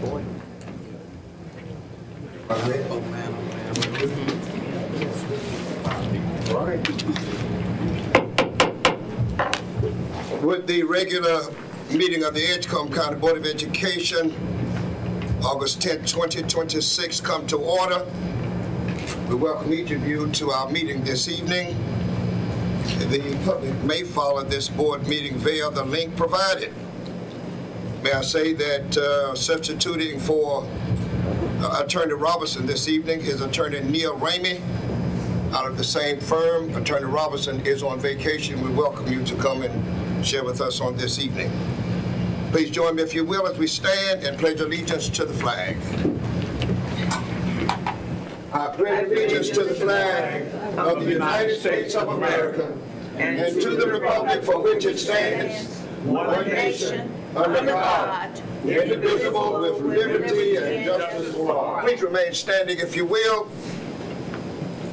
With the regular meeting of the Edgecombe County Board of Education, August 10, 2026, come to order. We welcome each of you to our meeting this evening. The public may follow this board meeting via the link provided. May I say that substituting for Attorney Robertson this evening is Attorney Neil Ramey out of the same firm. Attorney Robertson is on vacation. We welcome you to come and share with us on this evening. Please join me, if you will, as we stand and pledge allegiance to the flag. I pledge allegiance to the flag of the United States of America and to the republic for which it stands, one nation, under God, indivisible, with liberty and justice for all. Please remain standing, if you will.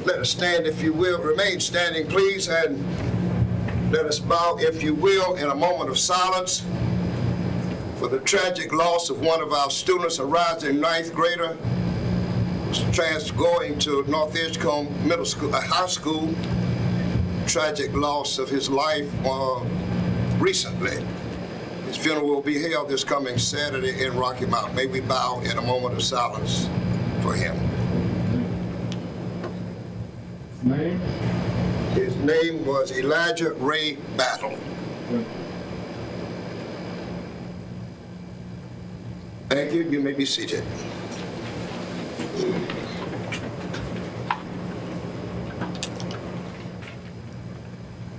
Let us stand, if you will. Remain standing, please, and let us bow, if you will, in a moment of silence for the tragic loss of one of our students, a rising ninth grader, going to North Edgecombe Middle School, high school. Tragic loss of his life recently. His funeral will be held this coming Saturday in Rocky Mount. May we bow in a moment of silence for him. Name? His name was Elijah Ray Battle. Thank you. You may be seated.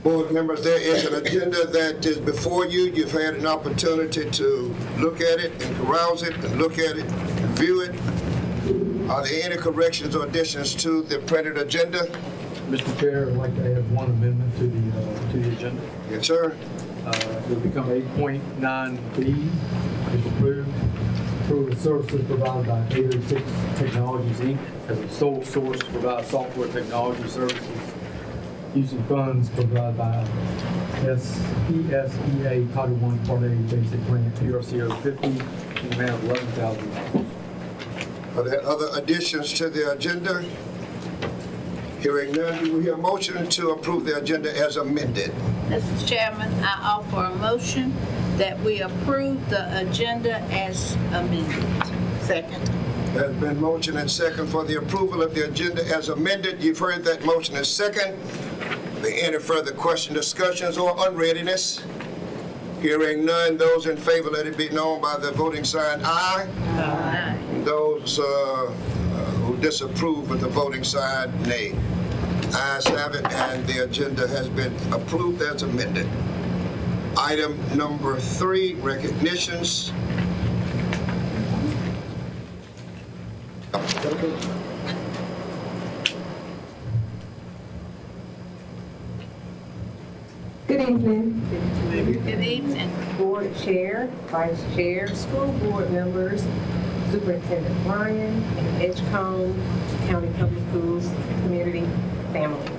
Board members, there is an agenda that is before you. You've had an opportunity to look at it and carouse it and look at it, review it. Are there any corrections or additions to the printed agenda? Mr. Chair, I'd like to add one amendment to the agenda. Yes, sir. It will become 8.9B, if approved. Through the services provided by 806 Technologies, Inc. as a sole source to provide software technology services using funds provided by ESEA Title I Part A Basic Grant PRCO 50 in the amount of $11,000. Are there other additions to the agenda? Hearing none, do we hear a motion to approve the agenda as amended? Mr. Chairman, I offer a motion that we approve the agenda as amended. Second. There's been motion and second for the approval of the agenda as amended. You've heard that motion is second. Are there any further question, discussions, or unreadiness? Hearing none, those in favor, let it be known by the voting sign aye. Aye. Those who disapprove with the voting sign nay. Ayes have it, and the agenda has been approved as amended. Item number 3, recognitions. Good evening. Good evening. Board Chair, Vice Chair, school board members, Superintendent Ryan, and Edgecombe County Public Schools community family.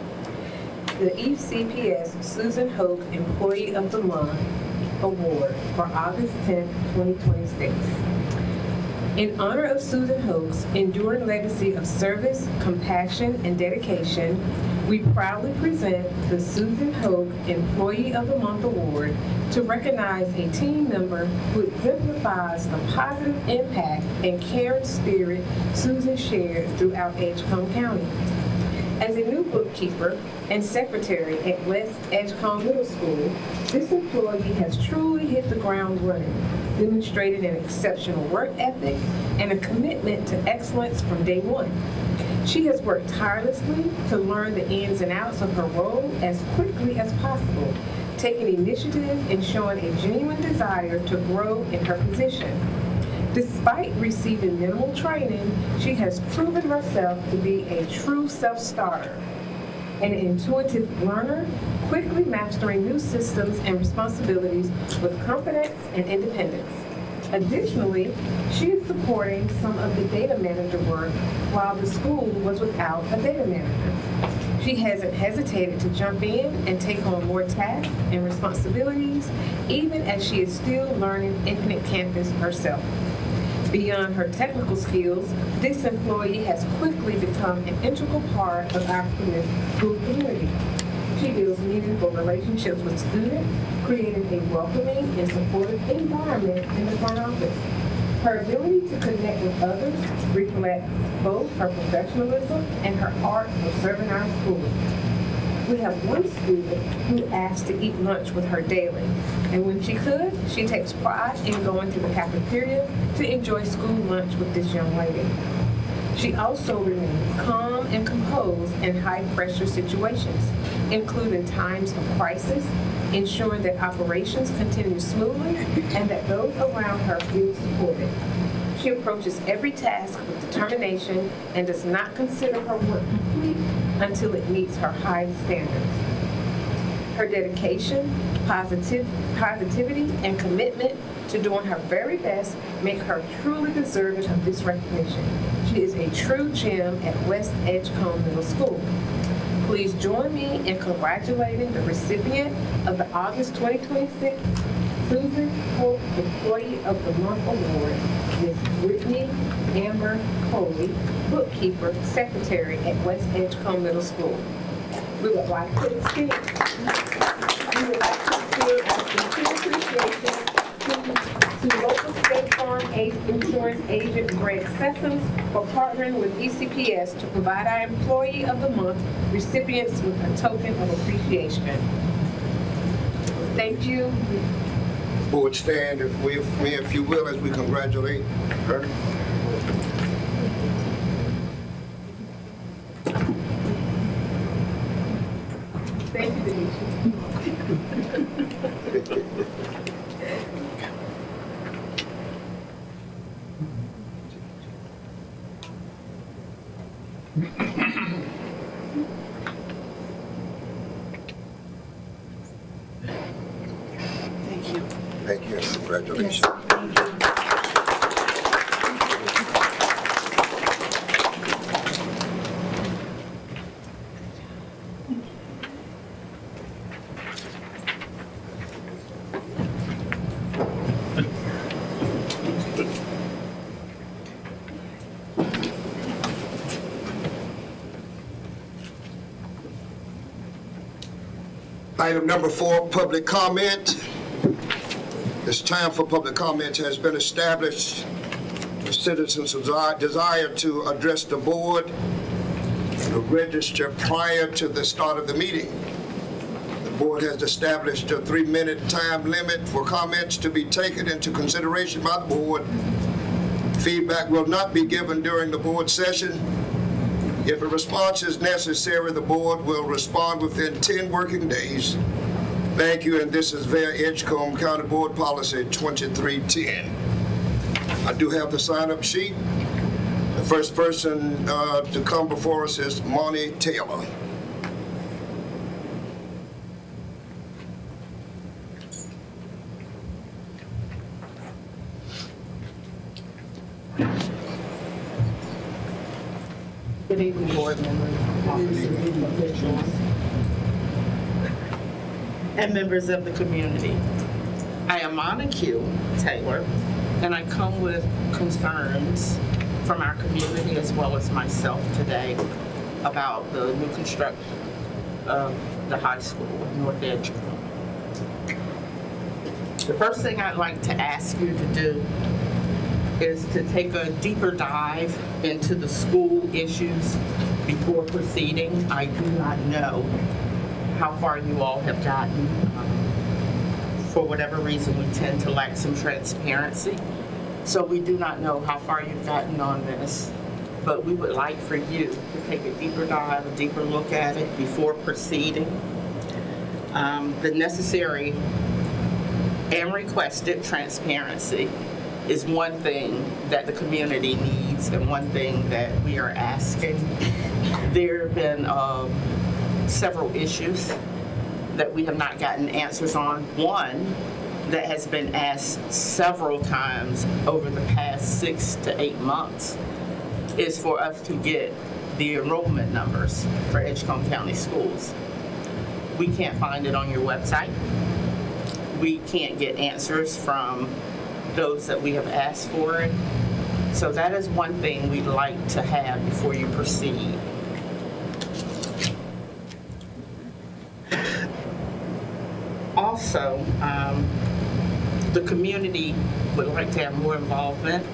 The ECPS Susan Hoke Employee of the Month Award for August 10, 2026. In honor of Susan Hoke's enduring legacy of service, compassion, and dedication, we proudly present the Susan Hoke Employee of the Month Award to recognize a team member who exemplifies the positive impact and caring spirit Susan shared throughout Edgecombe County. As a new bookkeeper and secretary at West Edgecombe Middle School, this employee has truly hit the ground running, demonstrated an exceptional work ethic and a commitment to excellence from day one. She has worked tirelessly to learn the ins and outs of her role as quickly as possible, taking initiative and showing a genuine desire to grow in her position. Despite receiving minimal training, she has proven herself to be a true self-starter, an intuitive learner, quickly mastering new systems and responsibilities with confidence and independence. Additionally, she is supporting some of the data manager work while the school was without a data manager. She hasn't hesitated to jump in and take on more tasks and responsibilities, even as she is still learning Infinite Campus herself. Beyond her technical skills, this employee has quickly become an integral part of our school community. She builds meaningful relationships with students, creating a welcoming and supportive environment in the front office. Her ability to connect with others reflects both her professionalism and her art of serving our schools. We have one student who asks to eat lunch with her daily, and when she could, she takes pride in going to the cafeteria to enjoy school lunch with this young lady. She also remains calm and composed in high-pressure situations, including times of crisis, ensuring that operations continue smoothly and that those around her feel supported. She approaches every task with determination and does not consider her work complete until it meets her high standards. Her dedication, positivity, and commitment to doing her very best make her truly deserving of this recognition. She is a true gem at West Edgecombe Middle School. Please join me in congratulating the recipient of the August 2026 Susan Hope Employee of the Month Award, Ms. Brittany Amber Coley, bookkeeper, secretary at West Edgecombe Middle School. We would like to extend our sincere appreciation to local State Farm Insurance agent Greg Sessoms for partnering with ECPS to provide our Employee of the Month recipients with a token of appreciation. Thank you. Board stand, if you will, as we congratulate her. Thank you, Denise. Thank you, and congratulations. Item number 4, public comment. This time for public comment has been established. The citizens' desire to address the board to register prior to the start of the meeting. The board has established a 3-minute time limit for comments to be taken into consideration by the board. Feedback will not be given during the board session. If a response is necessary, the board will respond within 10 working days. Thank you, and this is via Edgecombe County Board Policy 2310. I do have the sign-up sheet. The first person to come before us is Monty Taylor. Good evening, board members, officers, officials, and members of the community. I am Monica Taylor, and I come with concerns from our community as well as myself today about the new construction of the high school in North Edgecombe. The first thing I'd like to ask you to do is to take a deeper dive into the school issues before proceeding. I do not know how far you all have gotten. For whatever reason, we tend to lack some transparency. So we do not know how far you've gotten on this, but we would like for you to take a deeper dive, a deeper look at it before proceeding. The necessary and requested transparency is one thing that the community needs and one thing that we are asking. There have been several issues that we have not gotten answers on. One that has been asked several times over the past 6 to 8 months is for us to get the enrollment numbers for Edgecombe County schools. We can't find it on your website. We can't get answers from those that we have asked for it. So that is one thing we'd like to have before you proceed. Also, the community would like to have more involvement.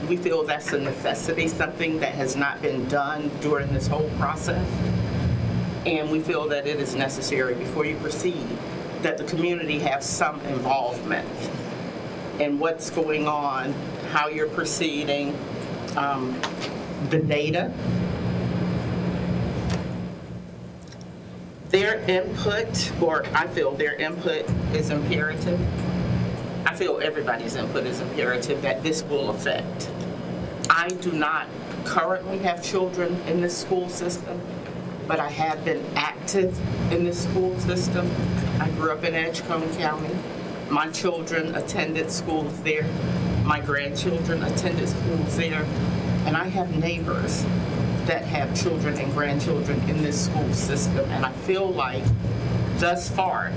We feel that's a necessity, something that has not been done during this whole process. And we feel that it is necessary before you proceed that the community have some involvement in what's going on, how you're proceeding, the data. Their input, or I feel their input is imperative. I feel everybody's input is imperative that this will affect. I do not currently have children in this school system, but I have been active in this school system. I grew up in Edgecombe County. My children attended schools there. My grandchildren attended schools there. And I have neighbors that have children and grandchildren in this school system. And I feel like thus far,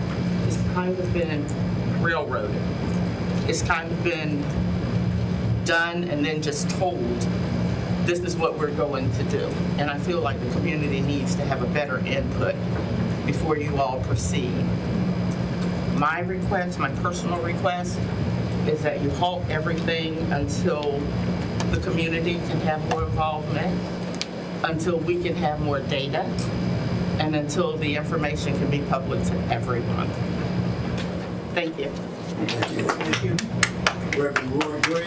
it's kind of been railroaded. It's kind of been done and then just told, this is what we're going to do. And I feel like the community needs to have a better input before you all proceed. My request, my personal request, is that you halt everything until the community can have more involvement, until we can have more data, and until the information can be public to everyone. Thank you. Thank you. Reverend Roy Gray.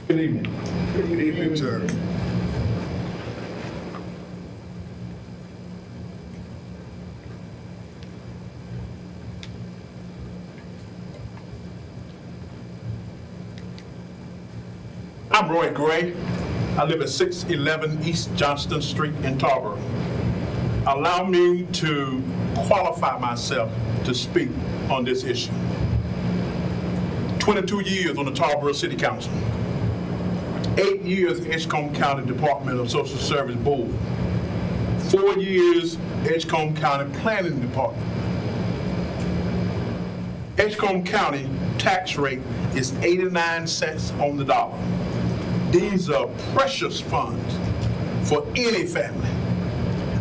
Good evening. Good evening, sir. I'm Roy Gray. I live at 611 East Johnston Street in Tarboro. Allow me to qualify myself to speak on this issue. 22 years on the Tarboro City Council. 8 years Edgecombe County Department of Social Service Board. 4 years Edgecombe County Planning Department. Edgecombe County tax rate is 89 cents on the dollar. These are precious funds for any family.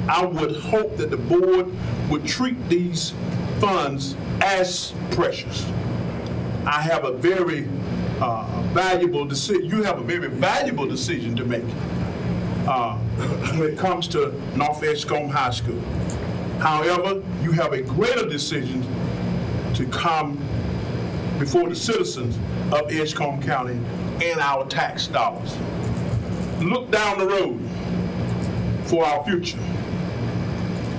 I would hope that the board would treat these funds as precious. I have a very valuable decision. You have a very valuable decision to make when it comes to North Edgecombe High School. However, you have a greater decision to come before the citizens of Edgecombe County and our tax dollars. Look down the road for our future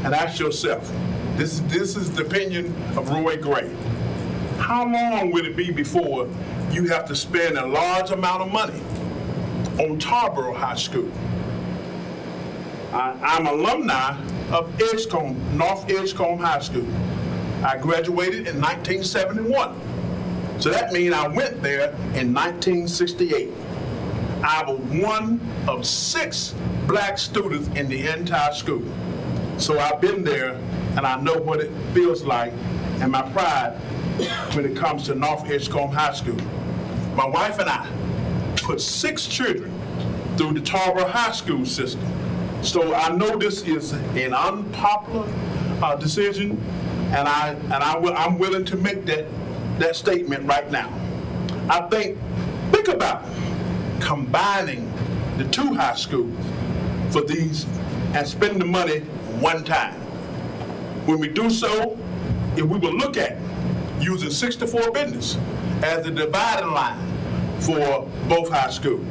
and ask yourself, this is the opinion of Roy Gray. How long will it be before you have to spend a large amount of money on Tarboro High School? I'm alumni of Edgecombe, North Edgecombe High School. I graduated in 1971. So that means I went there in 1968. I was one of 6 black students in the entire school. So I've been there and I know what it feels like and my pride when it comes to North Edgecombe High School. My wife and I put 6 children through the Tarboro High School system. So I know this is an unpopular decision, and I'm willing to make that statement right now. Think about combining the 2 high schools for these and spend the money one time. When we do so, if we will look at using 64 business as the dividing line for both high schools.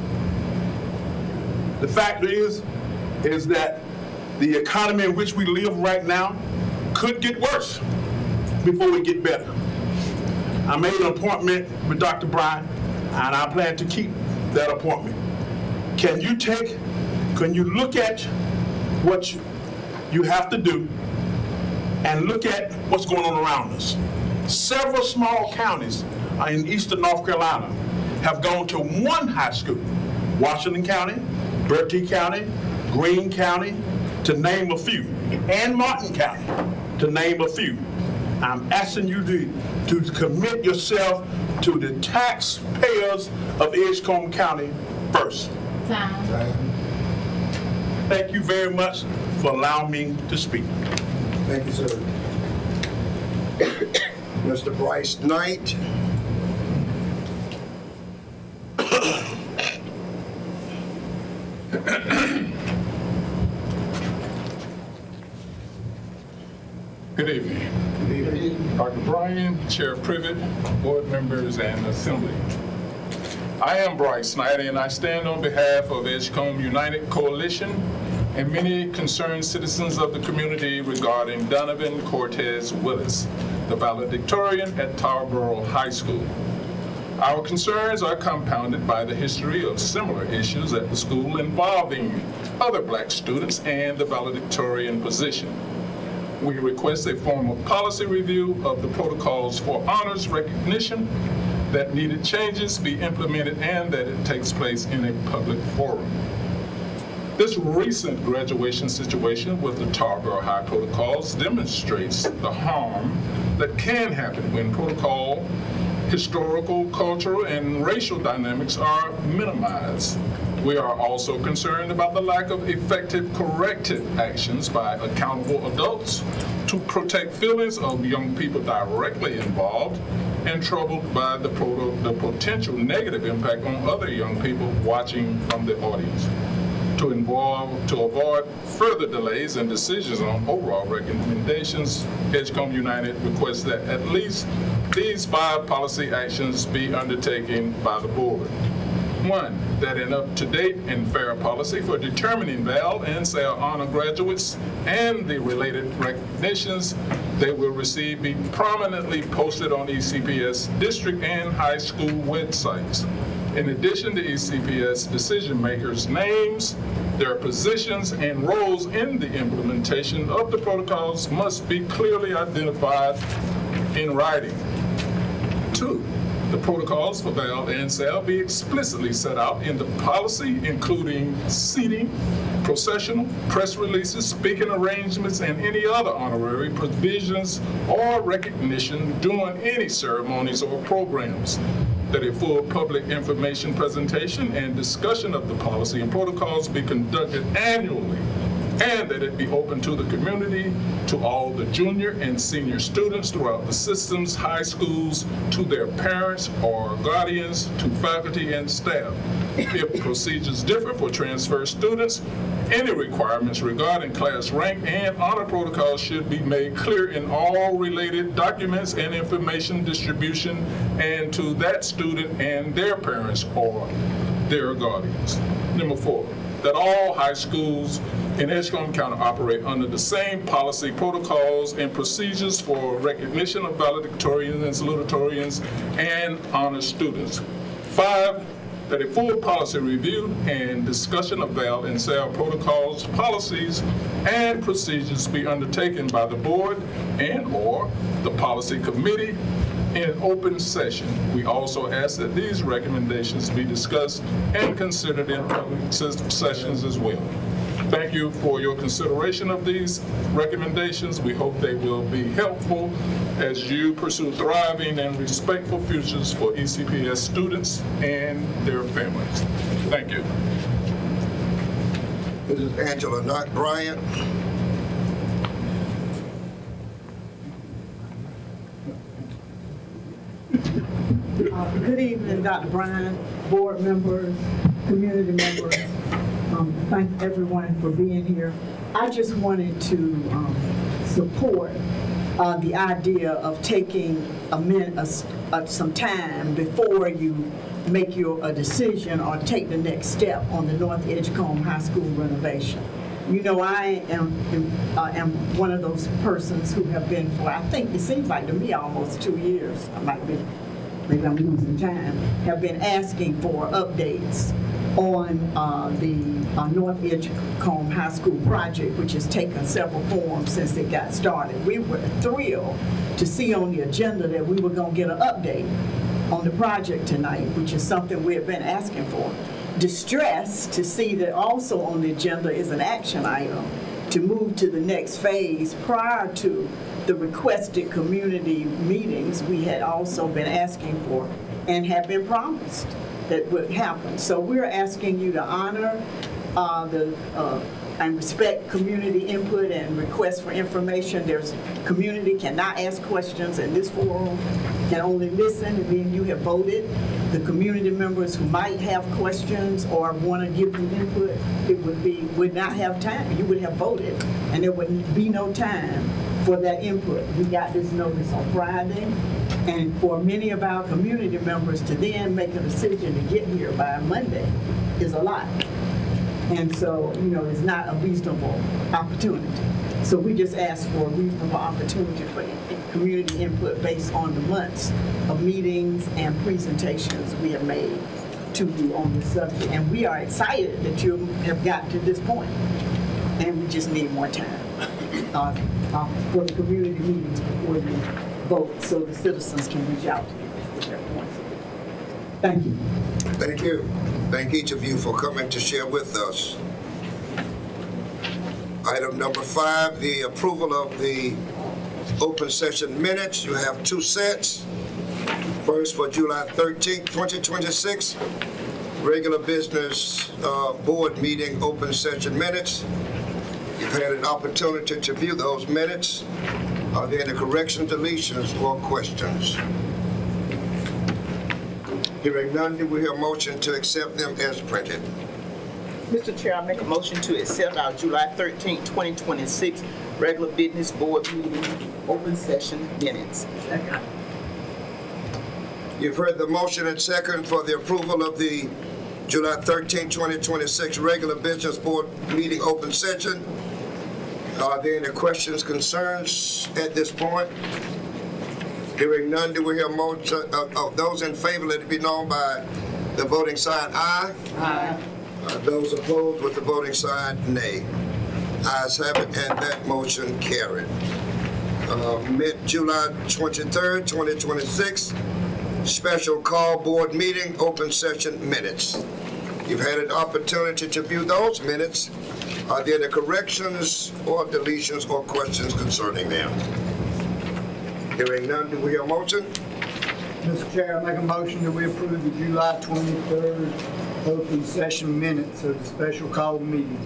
The fact is that the economy in which we live right now could get worse before we get better. I made an appointment with Dr. Bryan, and I plan to keep that appointment. Can you look at what you have to do and look at what's going on around us? Several small counties in eastern North Carolina have gone to one high school. Washington County, Bertie County, Greene County, to name a few, and Martin County, to name a few. I'm asking you to commit yourself to the taxpayers of Edgecombe County first. Thank you very much for allowing me to speak. Thank you, sir. Mr. Bryce Knight. Good evening. Dr. Bryan, Chair Privet, board members, and assembly. I am Bryce Knight, and I stand on behalf of Edgecombe United Coalition and many concerned citizens of the community regarding Donovan Cortez Willis, the valedictorian at Tarboro High School. Our concerns are compounded by the history of similar issues at the school involving other black students and the valedictorian position. We request a formal policy review of the protocols for honors recognition, that needed changes be implemented, and that it takes place in a public forum. This recent graduation situation with the Tarboro High protocols demonstrates the harm that can happen when protocol, historical, cultural, and racial dynamics are minimized. We are also concerned about the lack of effective corrective actions by accountable adults to protect feelings of young people directly involved and troubled by the potential negative impact on other young people watching from the audience. To avoid further delays and decisions on overall recommendations, Edgecombe United requests that at least these 5 policy actions be undertaken by the board. 1, that an up-to-date and fair policy for determining Val and SAL honor graduates and the related recognitions they will receive be prominently posted on ECPS district and high school websites. In addition to ECPS decision makers' names, their positions and roles in the implementation of the protocols must be clearly identified in writing. 2, the protocols for Val and SAL be explicitly set out in the policy, including seating, processional, press releases, speaking arrangements, and any other honorary provisions or recognition during any ceremonies or programs. That a full public information presentation and discussion of the policy and protocols be conducted annually, and that it be open to the community, to all the junior and senior students throughout the systems, high schools, to their parents or guardians, to faculty and staff. If procedures differ for transfer students, any requirements regarding class rank and honor protocols should be made clear in all related documents and information distribution, and to that student and their parents or their guardians. Number 4, that all high schools in Edgecombe County operate under the same policy, protocols, and procedures for recognition of valedictorians and salutatorians and honor students. 5, that a full policy review and discussion of Val and SAL protocols, policies, and procedures be undertaken by the board and/or the policy committee in open session. We also ask that these recommendations be discussed and considered in public sessions as well. Thank you for your consideration of these recommendations. We hope they will be helpful as you pursue thriving and respectful futures for ECPS students and their families. Thank you. This is Angela Knott Bryant. Good evening, Dr. Bryan, board members, community members. Thank everyone for being here. I just wanted to support the idea of taking some time before you make a decision or take the next step on the North Edgecombe High School renovation. You know, I am one of those persons who have been for, I think it seems like to me, almost 2 years. Maybe I'm losing time. Have been asking for updates on the North Edgecombe High School project, which has taken several forms since it got started. We were thrilled to see on the agenda that we were going to get an update on the project tonight, which is something we have been asking for. Distressed to see that also on the agenda is an action item to move to the next phase prior to the requested community meetings we had also been asking for and have been promised that would happen. So we're asking you to honor and respect community input and requests for information. There's community cannot ask questions in this forum, can only listen, and then you have voted. The community members who might have questions or want to give you input, it would not have time. You would have voted, and there would be no time for that input. We got this notice on Friday, and for many of our community members to then make a decision to get here by Monday is a lot. And so, it's not a reasonable opportunity. So we just ask for a reasonable opportunity for community input based on the months of meetings and presentations we have made to you on this subject. And we are excited that you have gotten to this point. And we just need more time for the community meetings before you vote, so the citizens can reach out to you with their points. Thank you. Thank you. Thank each of you for coming to share with us. Item number 5, the approval of the open session minutes. You have 2 sets. First for July 13th, 2026, regular business board meeting open session minutes. You've had an opportunity to view those minutes. Are there any corrections, deletions, or questions? Hearing none, do we hear a motion to accept them as printed? Mr. Chair, I make a motion to accept our July 13, 2026 regular business board meeting open session minutes. You've heard the motion and second for the approval of the July 13, 2026 regular business board meeting open session. Are there any questions, concerns at this point? Hearing none, do we hear a motion? Those in favor, let it be known by the voting sign aye. Aye. Those opposed with the voting sign nay. Ayes have it, and that motion carried. July 23rd, 2026, special call board meeting open session minutes. You've had an opportunity to view those minutes. Are there any corrections or deletions or questions concerning them? Hearing none, do we hear a motion? Mr. Chair, I make a motion that we approve the July 23rd open session minutes of the special call meeting.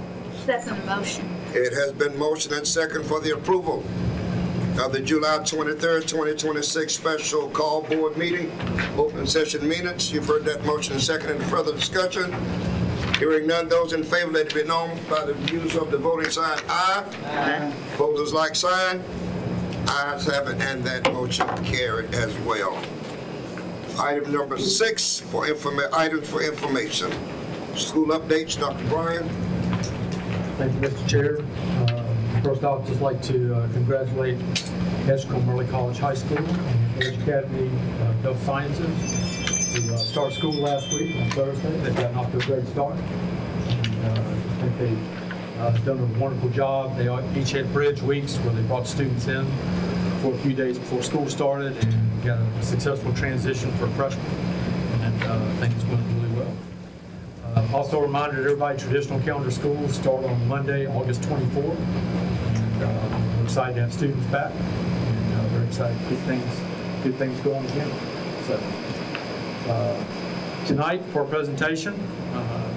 Second motion. It has been motioned and second for the approval of the July 23rd, 2026 special call board meeting open session minutes. You've heard that motion and second. Any further discussion? Hearing none, those in favor, let it be known by the use of the voting sign aye. Aye. Opposers like sign. Ayes have it, and that motion carried as well. Item number 6 for items for information. School updates, Dr. Bryan. Thank you, Mr. Chair. First off, I'd just like to congratulate Edgecombe Early College High School and Edge Academy of Health Sciences who started school last week on Thursday. They've gotten off to a great start. And, I think they've done a wonderful job. They each had bridge weeks where they brought students in for a few days before school started and got a successful transition for freshmen. And I think it's went really well. Also a reminder to everybody, traditional calendar schools start on Monday, August 24th. And we're excited to have students back. And we're excited to get things going again. So tonight for a presentation,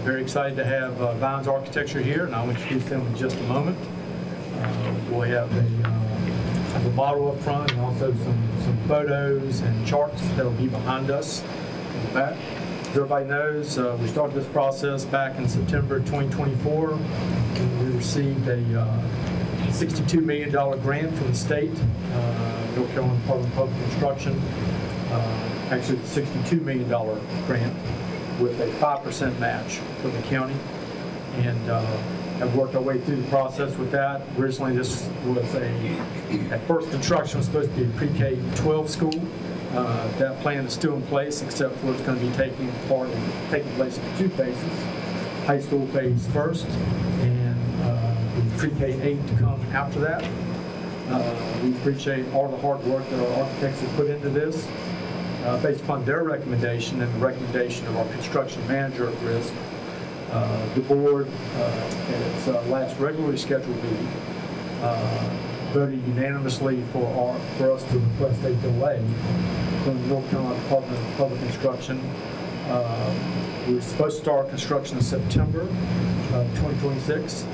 very excited to have Vines Architecture here, and I'll introduce them in just a moment. We'll have a model up front and also some photos and charts that will be behind us in the back. As everybody knows, we started this process back in September 2024. And we received a $62 million grant from the state, North Carolina Department of Public Instruction. Actually, the $62 million grant with a 5% match from the county. And have worked our way through the process with that. Originally, this was at first construction was supposed to be a pre-K-12 school. That plan is still in place, except for it's going to be taking place in 2 phases. high school phase first, and the pre-K 8 to come after that. We appreciate all the hard work that our architects have put into this. Based upon their recommendation and the recommendation of our construction manager at risk, the board, at its last regularly scheduled meeting, voted unanimously for us to request a delay from the North Carolina Department of Public Instruction. We were supposed to start construction in September of 2026.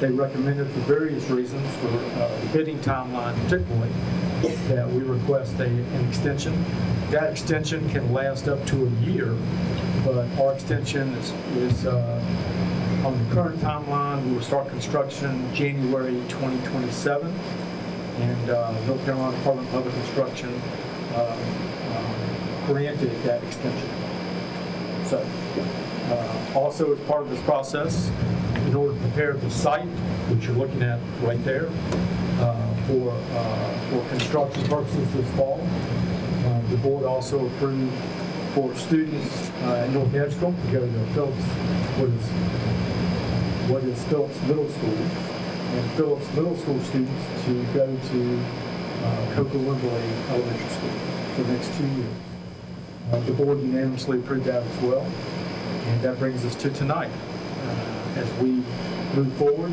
They recommended for various reasons, for the bidding timeline particularly, that we request an extension. That extension can last up to a year, but our extension is on the current timeline. We will start construction January 2027, and North Carolina Department of Public Instruction granted that extension. So, also as part of this process, in order to prepare the site, which you're looking at right there, for construction purposes this fall, the board also approved for students at North Edgecombe to go to Phillips, what is Phillips Middle School, and Phillips Middle School students to go to Coca Wimberley Elementary School for the next 2 years. The board unanimously approved that as well, and that brings us to tonight as we move forward,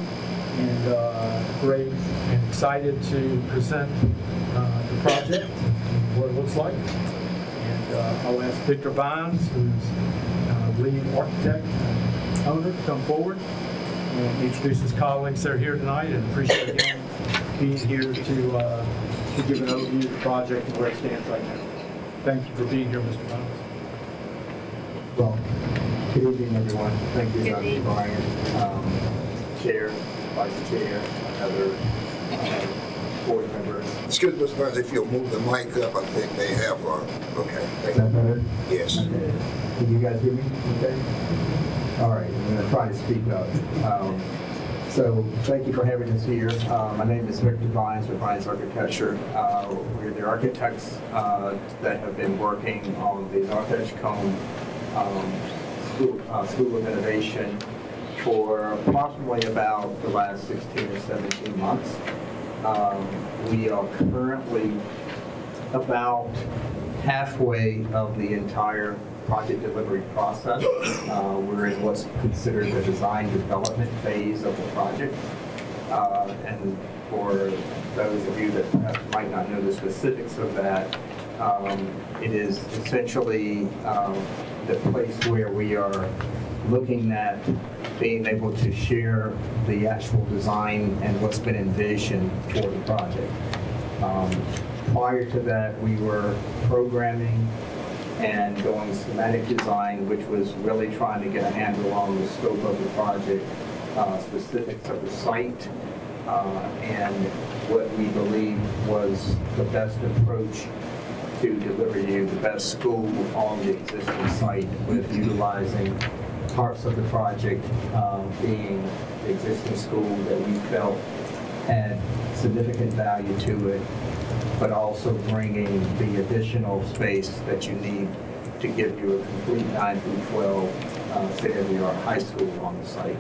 and great and excited to present the project and what it looks like. And I'll ask Victor Vines, who's lead architect and owner, to come forward and introduce his colleagues that are here tonight, and appreciate him being here to give an overview of the project and where it stands right now. Thank you for being here, Mr. Vines. Well, good evening, everyone. Thank you, Dr. Bryan, Chair, Vice Chair, other board members. Excuse me, Mr. Burns, if you'll move the mic up, I think they have, okay. Is Thank that you. better? Yes. Okay. Can you guys hear me? Okay. All right. I'm going to try to speak up. So thank you for having us here. My name is Victor Vines with Vines Architecture. We're the architects that have been working on the North Edgecombe School of Innovation for approximately about the last 16 or 17 months. We are currently about halfway of the entire project delivery process. We're in what's considered the design development phase of the project. And for those of you that perhaps might not know the specifics of that, it is essentially the place where we are looking at being able to share the actual design and what's been envisioned for the project. Prior to that, we were programming and going schematic design, which was really trying to get a handle on the scope of the project, specifics of the site, and what we believe was the best approach to deliver you the best school on the existing site, with utilizing parts of the project being the existing school that we felt had significant value to it, but also bringing the additional space that you need to give you a complete 9 through 12 state-of-the-art high school on the site.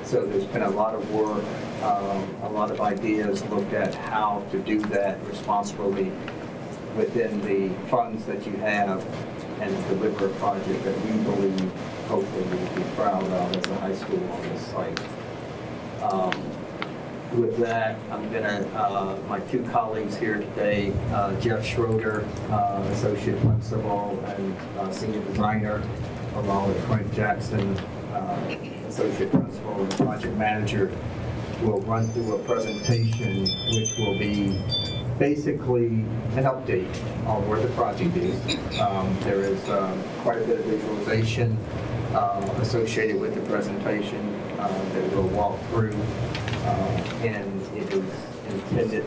So there's been a lot of work, a lot of ideas looked at how to do that responsibly within the funds that you have, and deliver a project that we believe hopefully we'll be proud of as a high school on this site. With that, I'm gonna, my two colleagues here today, Jeff Schroeder, Associate Principal and Senior Designer, along with Frank Jackson, Associate Principal and Project Manager, will run through a presentation which will be basically an update on where the project is. There is quite a bit of visualization associated with the presentation that we'll walk through, and it is intended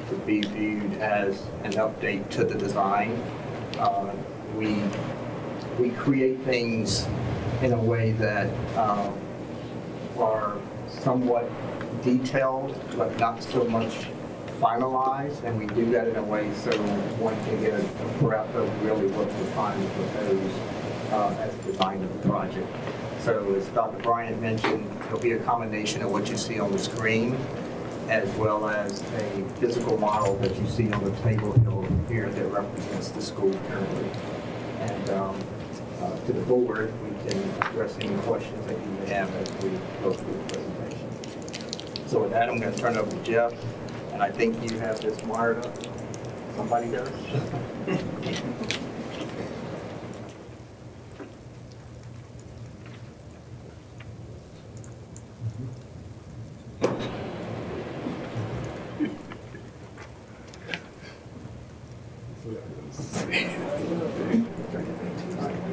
to be viewed as an update to the design. We create things in a way that are somewhat detailed, but not so much finalized, and we do that in a way so one can get a breath of really what we're trying to propose as the design of the project. So as Dr. Bryant mentioned, it'll be a combination of what you see on the screen as well as a physical model that you see on the table here that represents the school currently. And to the board, we can address any questions that you may have as we go through the presentation. So with that, I'm going to turn it over to Jeff, and I think you have this wired up. Somebody does?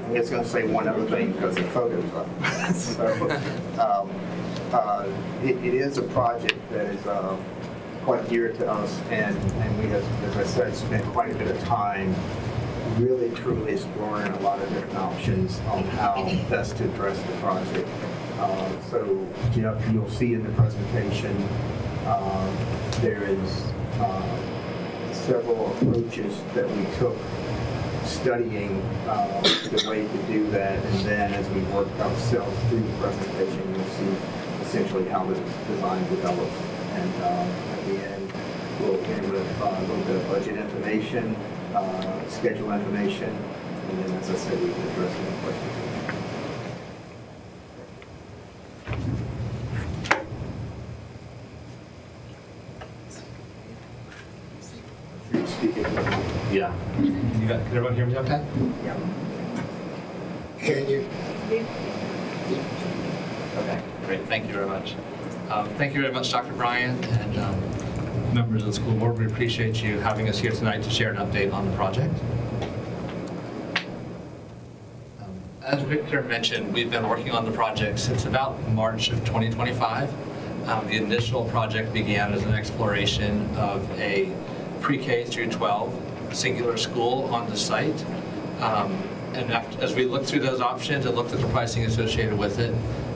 I'm just going to say one other thing because the photo's up. So, it is a project that is quite dear to us, and we have, as I said, spent quite a bit of time really truly exploring a lot of different options on how best to address the project. So, Jeff, you'll see in the presentation there is several approaches that we took studying the way to do that, and then as we work ourselves through the presentation, you'll see essentially how the design develops. And at the end, we'll end with a little bit of budget information, schedule information, and then, as I said, we can address any questions. Yeah. Can everyone hear me okay? Can you? Okay, great. Thank you very much. Thank you very much, Dr. Bryant and members of the school board. We appreciate you having us here tonight to share an update on the project. As Victor mentioned, we've been working on the project since about March of 2025. The initial project began as an exploration of a pre-K through 12 singular school on the site. And as we looked through those options and looked at the pricing associated with it,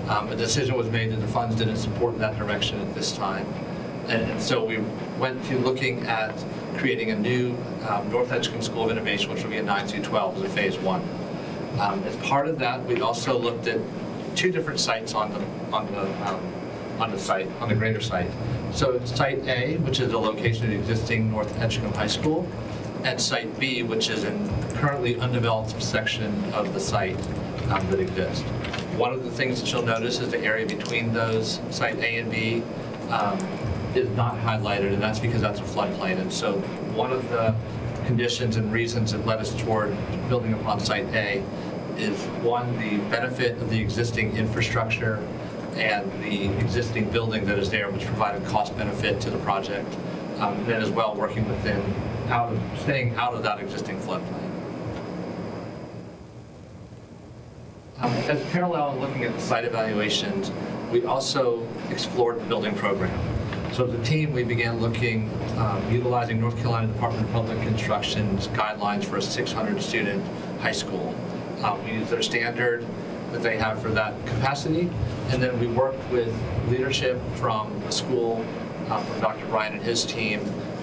a decision was made that the funds didn't support that direction at this time. And so we went to looking at creating a new North Edgecombe School of Innovation, which will be a 9 through 12 as a phase one. As part of that, we also looked at two different sites on the site, on the greater site. So it's Site A, which is the location of the existing North Edgecombe High School, and Site B, which is a currently undeveloped section of the site that exists. One of the things that you'll notice is the area between those, Site A and B, is not highlighted, and that's because that's a floodplain. And so one of the conditions and reasons that led us toward building upon Site A is, one, the benefit of the existing infrastructure and the existing building that is there, which provided cost benefit to the project, and then as well working within, staying out of that existing floodplain. As parallel in looking at the site evaluations, we also explored the building program. So as a team, we began looking, utilizing North Carolina Department of Public Construction's guidelines for a 600-student high school. We used their standard that they have for that capacity, and then we worked with leadership from the school, from Dr. Bryant and his team,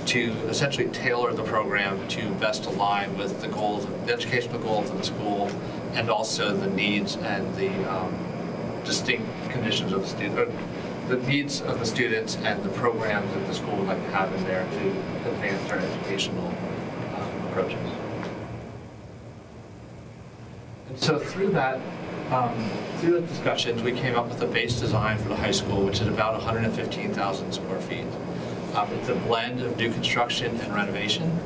to essentially tailor the program to best align with the goals, the educational goals of the school, and also the needs and the distinct conditions of the student, the needs of the students and the programs that the school would like to have in there to advance their educational approaches. And so through that, through the discussions, we came up with a base design for the high school, which is about 115,000 square feet. It's a blend of new construction and renovation.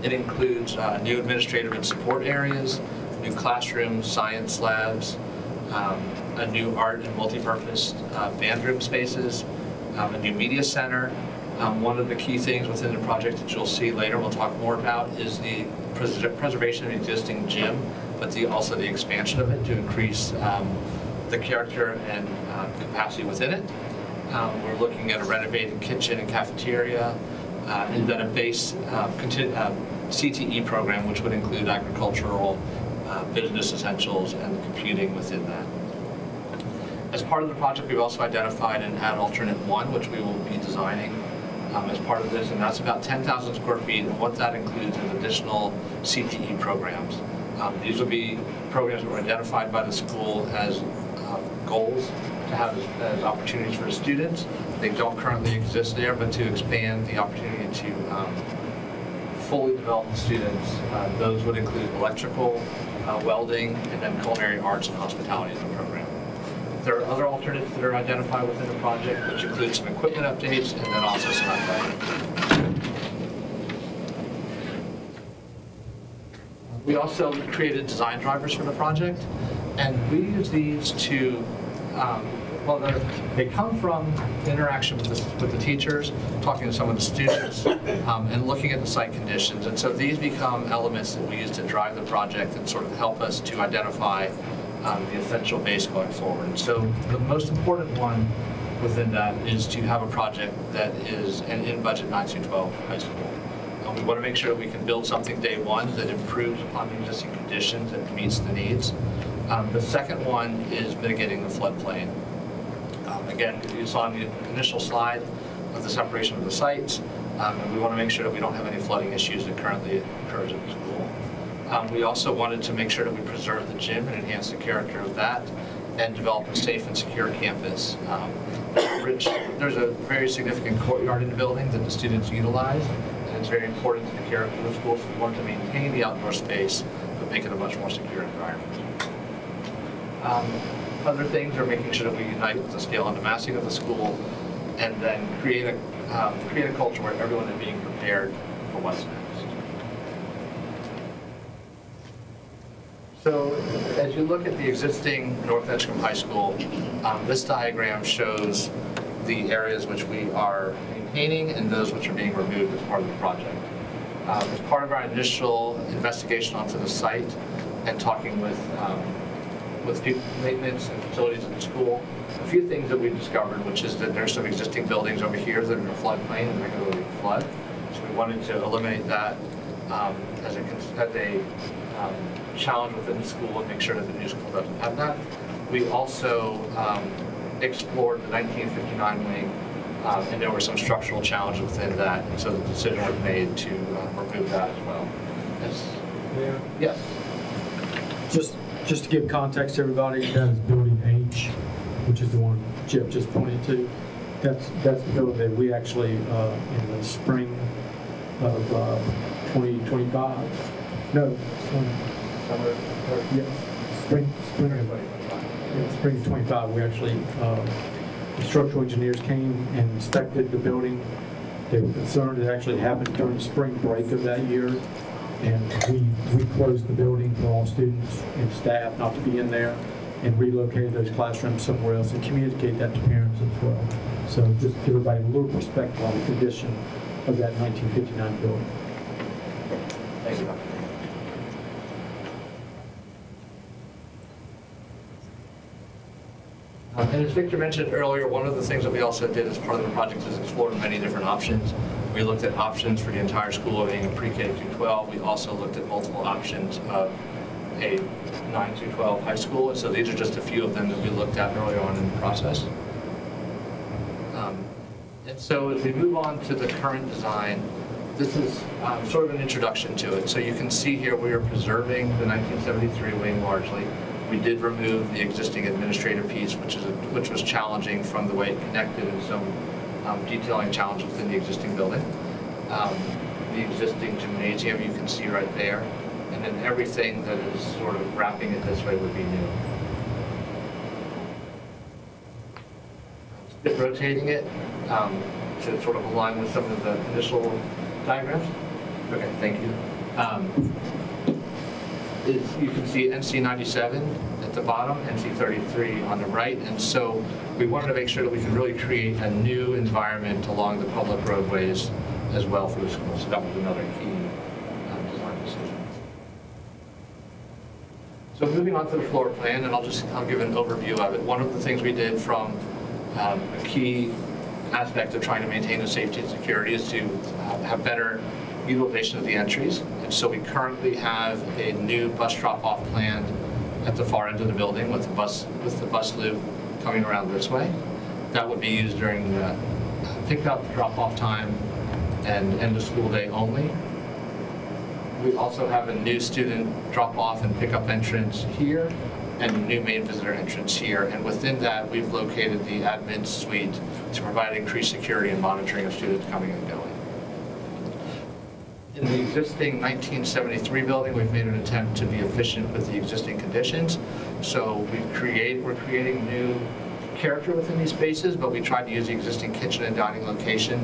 It includes new administrative and support areas, new classrooms, science labs, a new art and multi-purpose band room spaces, a new media center. One of the key things within the project that you'll see later, we'll talk more about, is the preservation of the existing gym, but also the expansion of it to increase the character and capacity within it. We're looking at a renovated kitchen and cafeteria, and then a base CTE program, which would include agricultural, business essentials, and computing within that. As part of the project, we've also identified an ad alternate 1, which we will be designing as part of this, and that's about 10,000 square feet, and what that includes is additional CTE programs. These will be programs that were identified by the school as goals to have as opportunities for the students. They don't currently exist there, but to expand the opportunity to fully develop the students. Those would include electrical, welding, and then culinary arts and hospitality as a program. There are other alternatives that are identified within the project, which include some equipment updates and then also some athletic. We also created design drivers for the project, and we use these to, they come from interaction with the teachers, talking to some of the students, and looking at the site conditions. And so these become elements that we use to drive the project and sort of help us to identify the essential base going forward. And so the most important one within that is to have a project that is an in-budget 9 through 12 high school. We want to make sure that we can build something day one that improves upon the existing conditions and meets the needs. The second one is mitigating the floodplain. Again, you saw on the initial slide of the separation of the sites, and we want to make sure that we don't have any flooding issues that currently occurs at the school. We also wanted to make sure that we preserve the gym and enhance the character of that and develop a safe and secure campus. There's a very significant courtyard in the building that the students utilize, and it's very important to the character of the school, so we wanted to maintain the outdoor space, but make it a much more secure environment. Other things are making sure that we unite with the scale and the massing of the school, and then create a culture where everyone is being prepared for what's next. So as you look at the existing North Edgecombe High School, this diagram shows the areas which we are maintaining and those which are being removed as part of the project. As part of our initial investigation onto the site and talking with people, maintenance and facilities at the school, a few things that we've discovered, which is that there's some existing buildings over here that are in a floodplain and regularly flood. So we wanted to eliminate that as a challenge within the school and make sure that the new school doesn't have that. We also explored the 1959 wing, and there were some structural challenges within that, and so the decision was made to remove that as well. Yes. Just to give context to everybody, that is building H, which is the one Jeff just pointed to. That's the building that we actually, in the spring of 2025, no, spring of 25, we actually, the structural engineers came and inspected the building. They were concerned it actually happened during the spring break of that year. And we closed the building for all students and staff not to be in there, and relocated those classrooms somewhere else and communicate that to parents as well. So just to give everybody a little perspective on the condition of that 1959 building. Thank you, Dr. And as Victor mentioned earlier, one of the things that we also did as part of the project is explore many different options. We looked at options for the entire school being a pre-K through 12. We also looked at multiple options of a 9 through 12 high school. And so these are just a few of them that we looked at earlier on in the process. And so as we move on to the current design, this is sort of an introduction to it. So you can see here we are preserving the 1973 wing largely. We did remove the existing administrative piece, which was challenging from the way it connected and some detailing challenge within the existing building. The existing gymnasium you can see right there, and then everything that is sort of wrapping it this way would be new. Just rotating it to sort of align with some of the initial diagrams. Okay, thank you. You can see NC 97 at the bottom, NC 33 on the right, and so we wanted to make sure that we could really create a new environment along the public roadways as well for the school. So that was another key design decision. So moving on to the floor plan, and I'll give an overview of it. One of the things we did from a key aspect of trying to maintain the safety and security is to have better utilization of the entries. And so we currently have a new bus drop-off planned at the far end of the building with the bus loop coming around this way. That would be used during the pick-up, drop-off time, and end of school day only. We also have a new student drop-off and pickup entrance here and a new main visitor entrance here. And within that, we've located the admin suite to provide increased security and monitoring of students coming and going. In the existing 1973 building, we've made an attempt to be efficient with the existing conditions. So we're creating new character within these spaces, but we tried to use the existing kitchen and dining location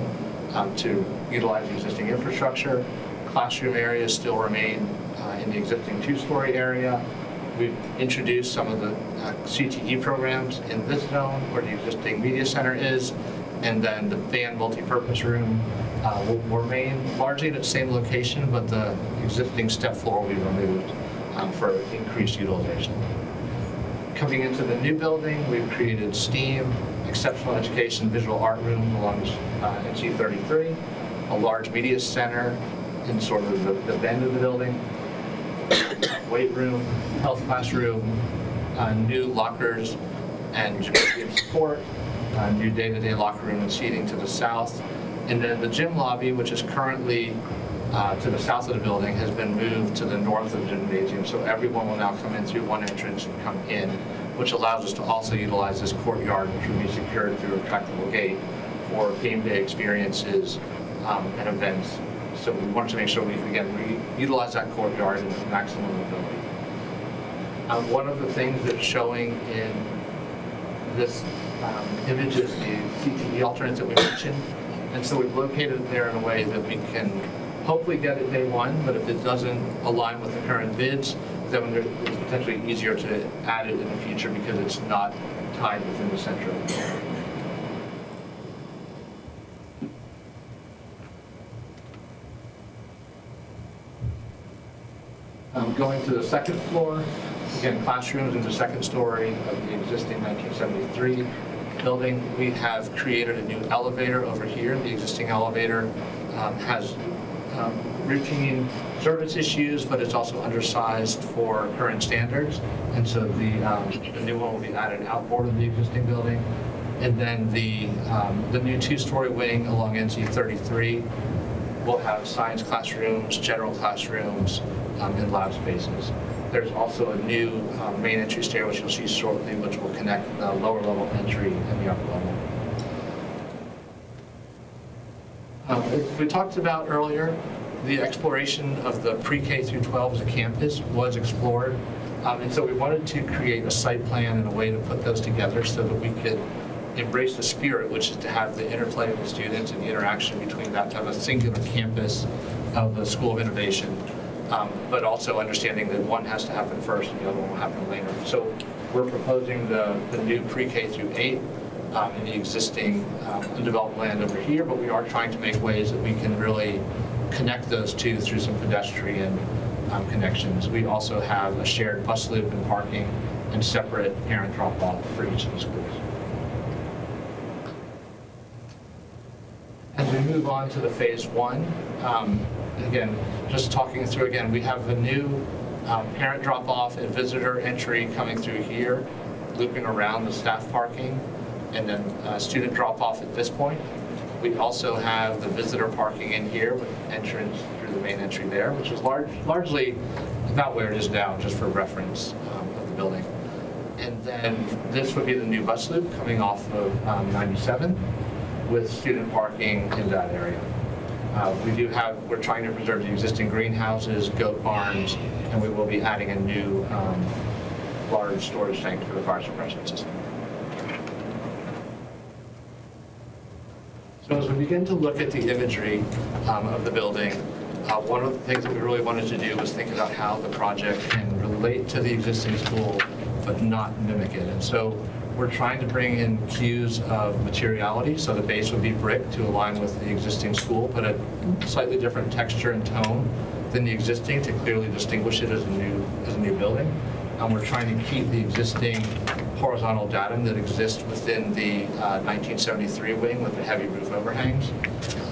to utilize the existing infrastructure. Classroom areas still remain in the existing two-story area. We've introduced some of the CTE programs in this zone where the existing media center is, and then the band multipurpose room will remain largely at the same location, but the existing step floor will be removed for increased utilization. Coming into the new building, we've created STEAM, Exceptional Education Visual Art Room along NC 33, a large media center in sort of the bend of the building, weight room, health classroom, new lockers and support, new day-to-day locker room and seating to the south. And then the gym lobby, which is currently to the south of the building, has been moved to the north of the gymnasium. So everyone will now come in through one entrance and come in, which allows us to also utilize this courtyard, which will be secured through a retractable gate for game day experiences and events. So we wanted to make sure we could, again, utilize that courtyard in the maximum ability. One of the things that's showing in this image is the CTE alternate that we mentioned. And so we've located it there in a way that we can hopefully get it day one, but if it doesn't align with the current bids, then it's potentially easier to add it in the future because it's not tied within the center of the building. Going to the second floor, again, classrooms in the second story of the existing 1973 building. We have created a new elevator over here. The existing elevator has routine service issues, but it's also undersized for current standards. And so the new one will be added outboard of the existing building. And then the new two-story wing along NC 33 will have science classrooms, general classrooms, and lab spaces. There's also a new main entry stair, which you'll see shortly, which will connect the lower level entry and the upper level. As we talked about earlier, the exploration of the pre-K through 12 as a campus was explored. And so we wanted to create a site plan and a way to put those together so that we could embrace the spirit, which is to have the interplay of the students and the interaction between that type of singular campus of the School of Innovation, but also understanding that one has to happen first and the other one will happen later. So we're proposing the new pre-K through 8 in the existing undeveloped land over here, but we are trying to make ways that we can really connect those two through some pedestrian connections. We also have a shared bus loop and parking and separate parent drop-off for each of the schools. As we move on to the phase one, again, just talking through again, we have the new parent drop-off and visitor entry coming through here, looping around the staff parking, and then student drop-off at this point. We also have the visitor parking in here with entrance through the main entry there, which is largely about where it is now, just for reference of the building. And then this would be the new bus loop coming off of 97 with student parking in that area. We're trying to preserve the existing greenhouses, goat barns, and we will be adding a new large storage tank for the fire suppression system. So as we begin to look at the imagery of the building, one of the things that we really wanted to do was think about how the project can relate to the existing school, but not mimic it. And so we're trying to bring in cues of materiality, so the base would be brick to align with the existing school, but a slightly different texture and tone than the existing to clearly distinguish it as a new building. And we're trying to keep the existing horizontal datum that exists within the 1973 wing with the heavy roof overhangs.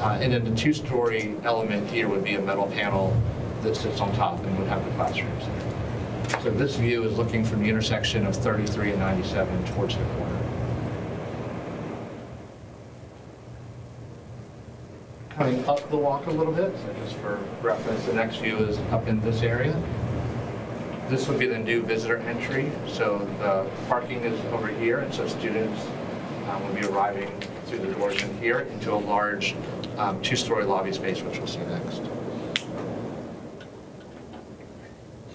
And then the two-story element here would be a metal panel that sits on top and would have the classrooms there. So this view is looking from the intersection of 33 and 97 towards the corner. Coming up the walk a little bit, so just for reference, the next view is up in this area. This would be the new visitor entry, so the parking is over here, and so students will be arriving through the doors in here into a large two-story lobby space, which we'll see next.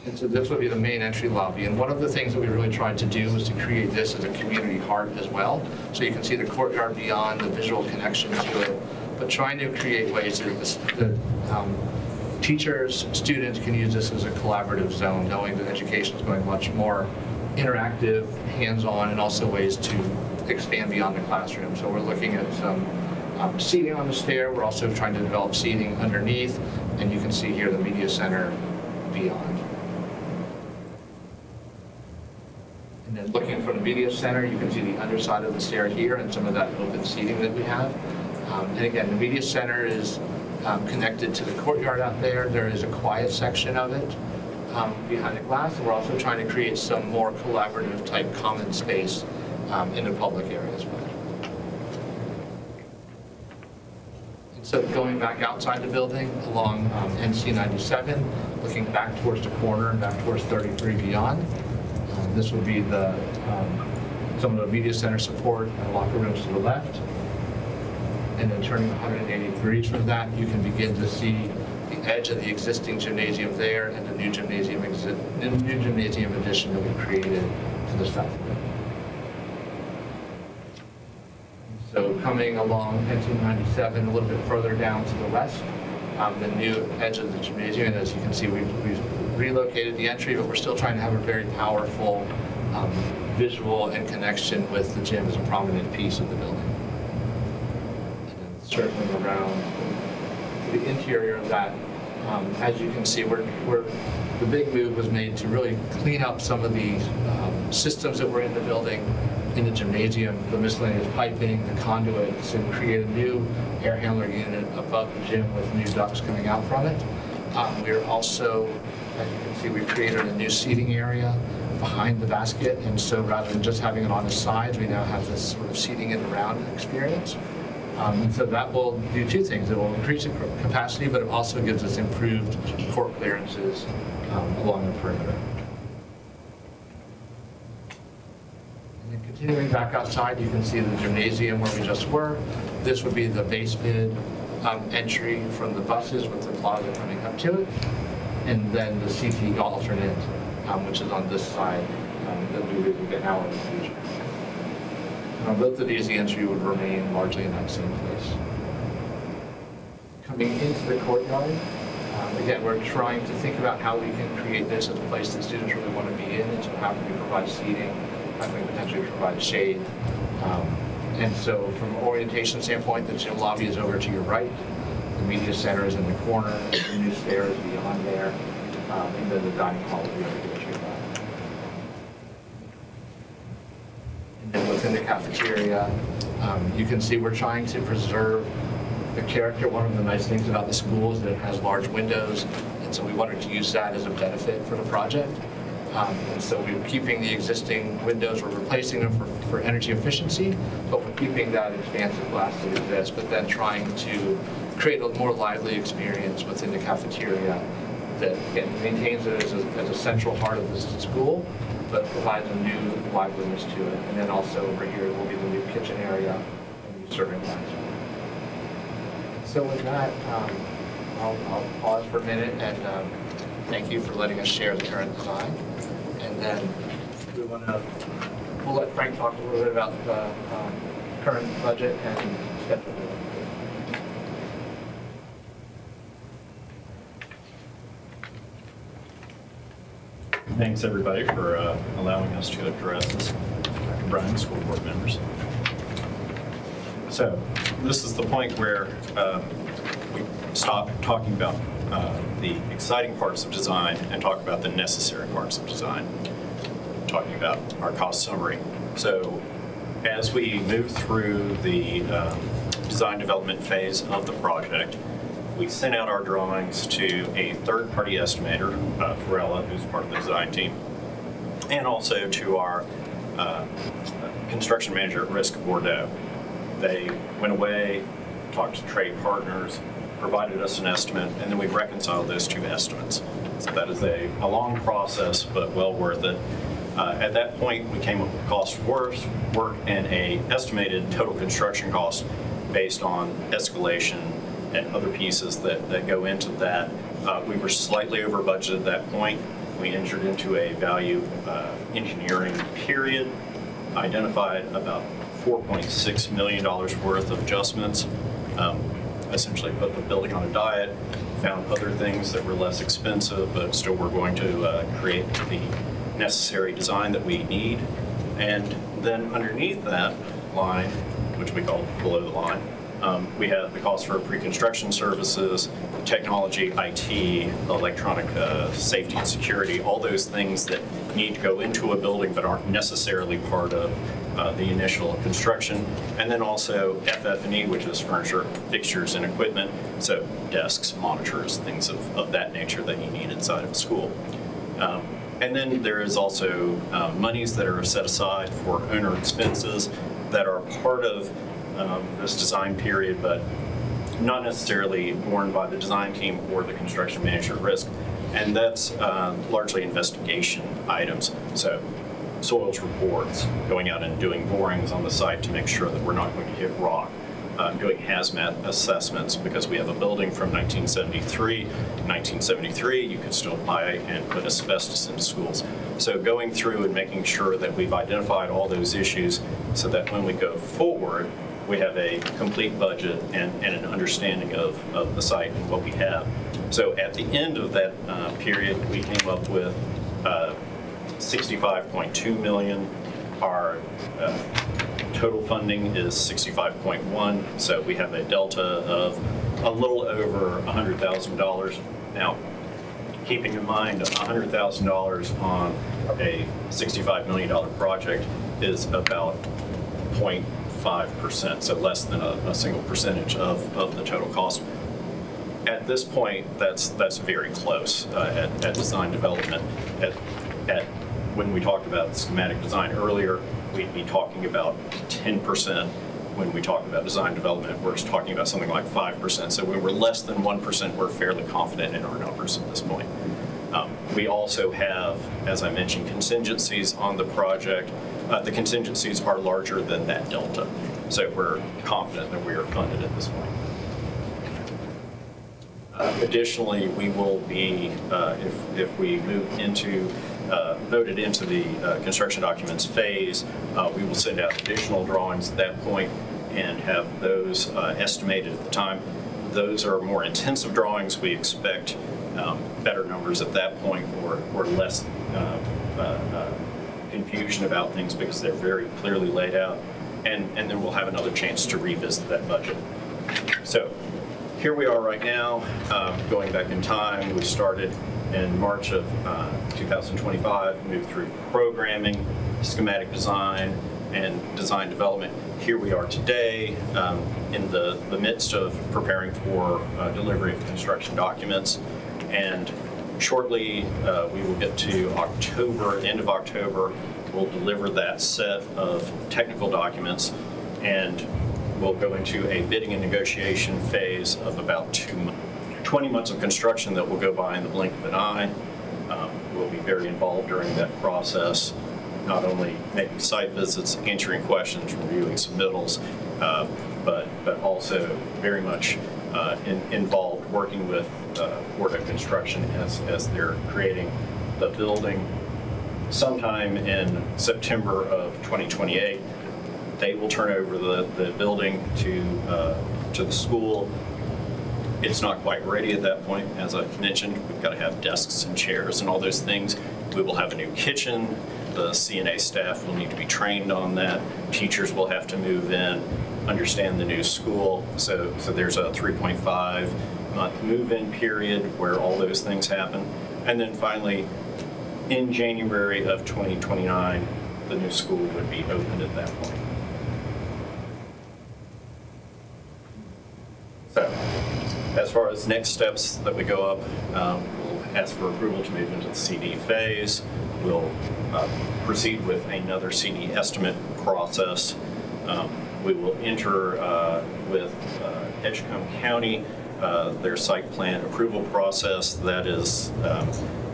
And so this would be the main entry lobby, and one of the things that we really tried to do was to create this as a community heart as well. So you can see the courtyard beyond, the visual connection to it, but trying to create ways that teachers, students can use this as a collaborative zone, knowing that education is going much more interactive, hands-on, and also ways to expand beyond the classroom. So we're looking at some seating on the stair. We're also trying to develop seating underneath, and you can see here the media center beyond. And then looking from the media center, you can see the underside of the stair here and some of that open seating that we have. And again, the media center is connected to the courtyard out there. There is a quiet section of it behind the glass, and we're also trying to create some more collaborative type common space in the public area as well. And so going back outside the building along NC 97, looking back towards the corner and back towards 33 beyond, this would be the some of the media center support and locker rooms to the left. And then turning 180 degrees from that, you can begin to see the edge of the existing gymnasium there and the new gymnasium addition that we created to the south of it. So coming along NC 97 a little bit further down to the west, the new edge of the gymnasium, and as you can see, we've relocated the entry, but we're still trying to have a very powerful visual and connection with the gym as a prominent piece of the building. Circling around the interior of that, as you can see, the big move was made to really clean up some of the systems that were in the building, in the gymnasium, the miscellaneous piping, the conduits, and create a new air handler unit above the gym with new ducts coming out from it. We're also, as you can see, we created a new seating area behind the basket, and so rather than just having it on the sides, we now have this sort of seating in around experience. And so that will do two things. It will increase the capacity, but it also gives us improved court clearances along the perimeter. And then continuing back outside, you can see the gymnasium where we just were. This would be the base bid entry from the buses with the plaza coming up to it. And then the CT alternate, which is on this side, that we would get now in the future. On both of these, the entry would remain largely in that same place. Coming into the courtyard, again, we're trying to think about how we can create this as a place that students really want to be in, and so how can we provide seating, how can we potentially provide shade. And so from an orientation standpoint, the gym lobby is over to your right, the media center is in the corner, the new stairs beyond there, and then the dining hall will be over to your left. And within the cafeteria, you can see we're trying to preserve the character. One of the nice things about the school is that it has large windows, and so we wanted to use that as a benefit for the project. And so we're keeping the existing windows, we're replacing them for energy efficiency, but we're keeping that expansive glass that exists, but then trying to create a more lively experience within the cafeteria that, again, maintains it as a central part of the school, but provides a new liveliness to it. And then also over here will be the new kitchen area and new serving lines. So with that, I'll pause for a minute and thank you for letting us share the current design. And then we'll let Frank talk a little bit about the current budget and schedule. Thanks, everybody, for allowing us to address this. Dr. Bryan, school board members. So this is the point where we stop talking about the exciting parts of design and talk about the necessary parts of design, talking about our cost summary. So as we move through the design development phase of the project, we sent out our drawings to a third-party estimator, Ferrella, who's part of the design team, and also to our construction manager at risk, Bordeaux. They went away, talked to trade partners, provided us an estimate, and then we reconciled those two estimates. So that is a long process, but well worth it. At that point, we came up with cost of work and a estimated total construction cost based on escalation and other pieces that go into that. We were slightly over budget at that point. We entered into a value engineering period, identified about $4.6 million worth of adjustments, essentially put the building on a diet, found other things that were less expensive, but still were going to create the necessary design that we need. And then underneath that line, which we call below the line, we have the cost for pre-construction services, technology, IT, electronic safety and security, all those things that need to go into a building but aren't necessarily part of the initial construction. And then also FF&E, which is furniture, fixtures, and equipment, so desks, monitors, things of that nature that you need inside of a school. And then there is also monies that are set aside for owner expenses that are part of this design period, but not necessarily borne by the design team or the construction manager at risk. And that's largely investigation items. So soils reports, going out and doing borings on the site to make sure that we're not going to hit rock, doing hazmat assessments because we have a building from 1973. In 1973, you could still buy and put asbestos into schools. So going through and making sure that we've identified all those issues so that when we go forward, we have a complete budget and an understanding of the site and what we have. So at the end of that period, we came up with $65.2 million. Our total funding is $65.1, so we have a delta of a little over $100,000. Now, keeping in mind $100,000 on a $65 million project is about 0.5%, so less than a single percentage of the total cost. At this point, that's very close at design development. When we talked about schematic design earlier, we'd be talking about 10%. When we talk about design development, we're talking about something like 5%. So when we're less than 1%, we're fairly confident in our numbers at this point. We also have, as I mentioned, contingencies on the project. The contingencies are larger than that delta. So we're confident that we are funded at this point. Additionally, we will be, if we move into, voted into the construction documents phase, we will send out additional drawings at that point and have those estimated at the time. Those are more intensive drawings. We expect better numbers at that point or less confusion about things because they're very clearly laid out. And then we'll have another chance to revisit that budget. So here we are right now, going back in time. We started in March of 2025, moved through programming, schematic design, and design development. Here we are today in the midst of preparing for delivery of construction documents. And shortly, we will get to October, end of October, we'll deliver that set of technical documents, and we'll go into a bidding and negotiation phase of about 2 months. 20 months of construction that will go by in the blink of an eye. We'll be very involved during that process, not only making site visits, answering questions, reviewing submittals, but also very much involved working with Board of Construction as they're creating the building. Sometime in September of 2028, they will turn over the building to the school. It's not quite ready at that point. As I mentioned, we've got to have desks and chairs and all those things. We will have a new kitchen. The CNA staff will need to be trained on that. Teachers will have to move in, understand the new school. So there's a 3.5-month move-in period where all those things happen. And then finally, in January of 2029, the new school would be opened at that point. So, as far as next steps that we go up, we'll ask for approval to move into the CD phase. We'll proceed with another CD estimate process. We will enter with Edgecombe County, their site plan approval process. That is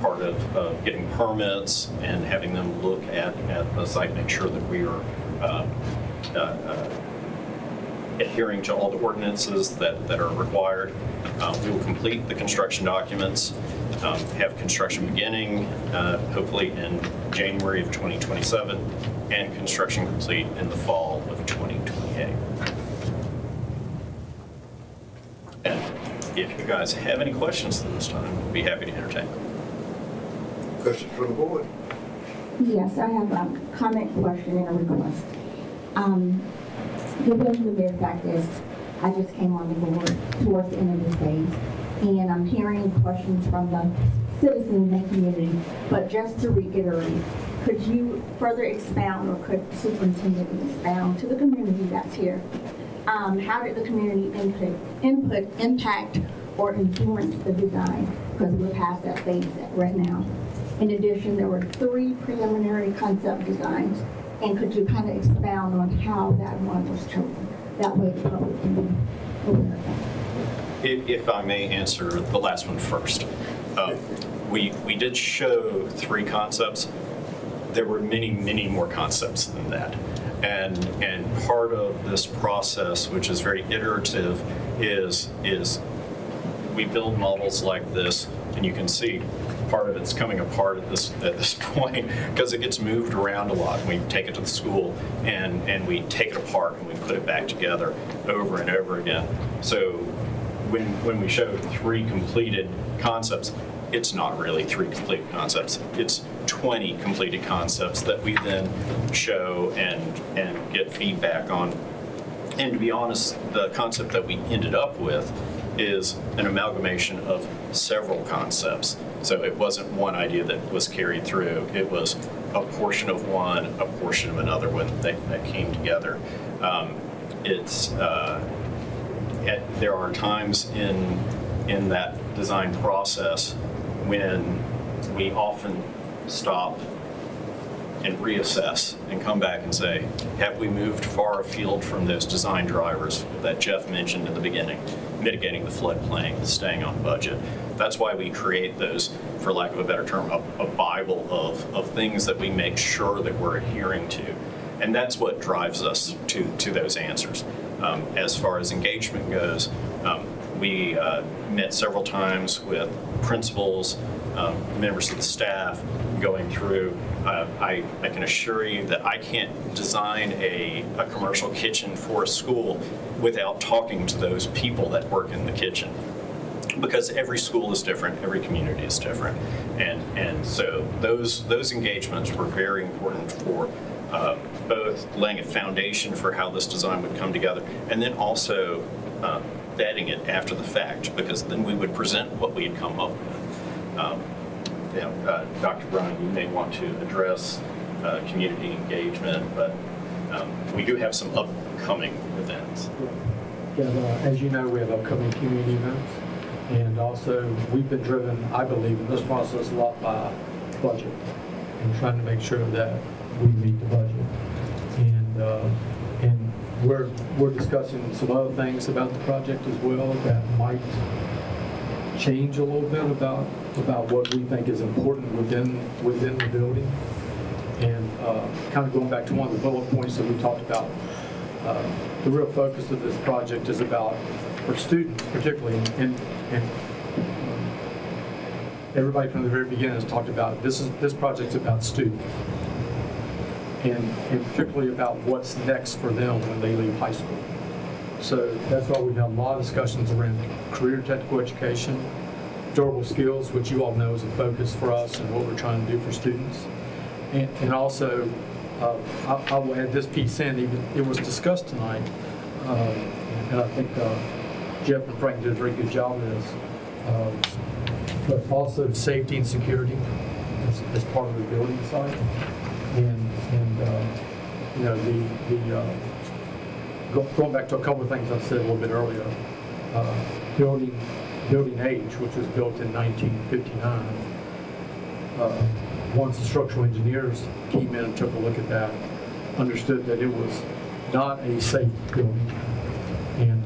part of getting permits and having them look at the site, make sure that we are adhering to all the ordinances that are required. We will complete the construction documents, have construction beginning hopefully in January of 2027, and construction complete in the fall of 2028. And if you guys have any questions at this time, I'd be happy to entertain. Questions from the board? Yes, I have a comment, question, and a request. The mere fact is, I just came on the board towards the end of this phase, and I'm hearing questions from the citizens and community. But just to reiterate, could you further expound, or could the superintendent expound to the community that's here? How did the community input impact or influence the design? Because we're past that phase right now. In addition, there were 3 preliminary concept designs. And could you kind of expound on how that one was chosen? That way the public can be aware of that. If I may answer the last one first. We did show 3 concepts. There were many, many more concepts than that. And part of this process, which is very iterative, is we build models like this, and you can see part of it's coming apart at this point because it gets moved around a lot. We take it to the school and we take it apart and we put it back together over and over again. So when we show 3 completed concepts, it's not really 3 completed concepts. It's 20 completed concepts that we then show and get feedback on. And to be honest, the concept that we ended up with is an amalgamation of several concepts. So it wasn't one idea that was carried through. It was a portion of one, a portion of another one that came together. There are times in that design process when we often stop and reassess and come back and say, have we moved far afield from those design drivers that Jeff mentioned in the beginning, mitigating the floodplain, staying on budget? That's why we create those, for lack of a better term, a Bible of things that we make sure that we're adhering to. And that's what drives us to those answers. As far as engagement goes, we met several times with principals, members of the staff, going through. I can assure you that I can't design a commercial kitchen for a school without talking to those people that work in the kitchen. Because every school is different, every community is different. And so those engagements were very important for both laying a foundation for how this design would come together, and then also vetting it after the fact, because then we would present what we had come up with. Dr. Bryan, you may want to address community engagement, but we do have some upcoming events. Yeah, as you know, we have upcoming community events. And also, we've been driven, I believe, in this process a lot by budget and trying to make sure that we meet the budget. And we're discussing some other things about the project as well that might change a little bit about what we think is important within the building. And kind of going back to one of the bullet points that we talked about, the real focus of this project is about, for students particularly, and everybody from the very beginning has talked about this project's about students, and particularly about what's next for them when they leave high school. So that's why we've had a lot of discussions around career technical education, durable skills, which you all know is a focus for us and what we're trying to do for students. And also, I will add this piece in, it was discussed tonight, and I think Jeff and Frank did a very good job of this, but also safety and security as part of the building site. And you know, going back to a couple of things I said a little bit earlier, building H, which was built in 1959, once the structural engineers came in and took a look at that, understood that it was not a safe building. And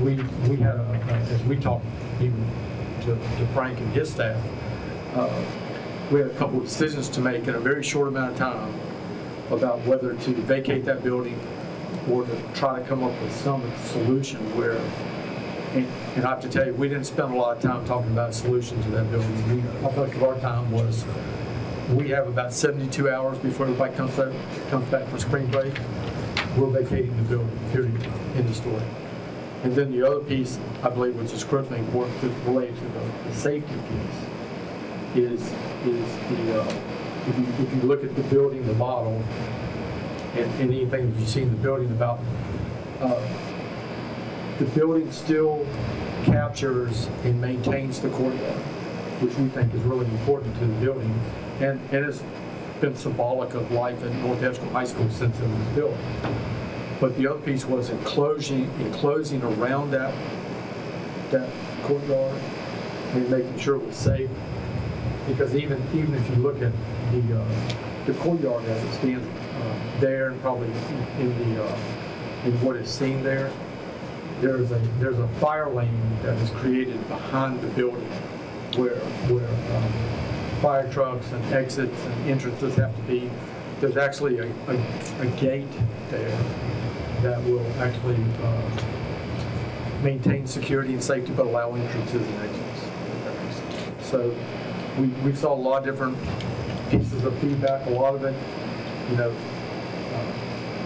we had, as we talked even to Frank and his staff, we had a couple of decisions to make in a very short amount of time about whether to vacate that building or to try to come up with some solution where, and I have to tell you, we didn't spend a lot of time talking about a solution to that building. Most of our time was, we have about 72 hours before everybody comes back for spring break. We're vacating the building, period, end of story. And then the other piece, I believe, which is critically important related to the safety piece, is if you look at the building, the model, and anything that you see in the building about, the building still captures and maintains the courtyard, which we think is really important to the building, and has been symbolic of life at North Edgecombe High School since it was built. But the other piece was enclosing around that courtyard and making sure it was safe. Because even if you look at the courtyard as it stands there, and probably in what is seen there, there's a fire lane that is created behind the building where fire trucks and exits and entrances have to be. There's actually a gate there that will actually maintain security and safety, but allow entrances and exits. So we saw a lot of different pieces of feedback. A lot of it,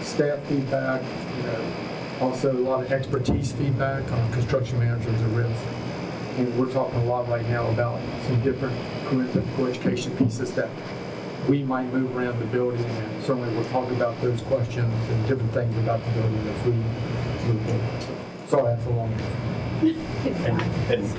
staff feedback. Also a lot of expertise feedback on construction managers at risk. And we're talking a lot right now about some different co-education pieces that we might move around the building, and certainly we'll talk about those questions and different things about the building as we move forward. Sorry, that's a long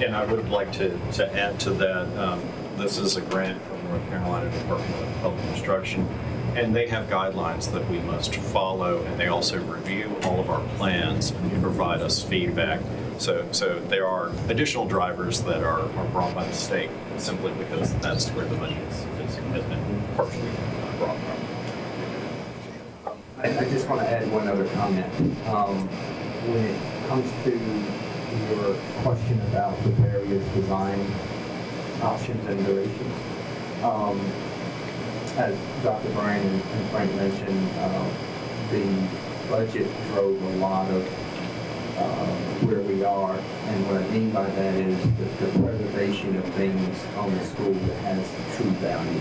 And I would like to add to that, this is a grant from North Carolina Department of Public Instruction, and they have guidelines that we must follow, and they also review all of our plans and provide us feedback. So there are additional drivers that are brought by the state simply because that's where the money has been partially brought from. I just want to add one other comment. When it comes to your question about the various design options and durations, as Dr. Bryan and Frank mentioned, the budget drove a lot of where we are, and what I mean by that is the preservation of things on the school that has true value,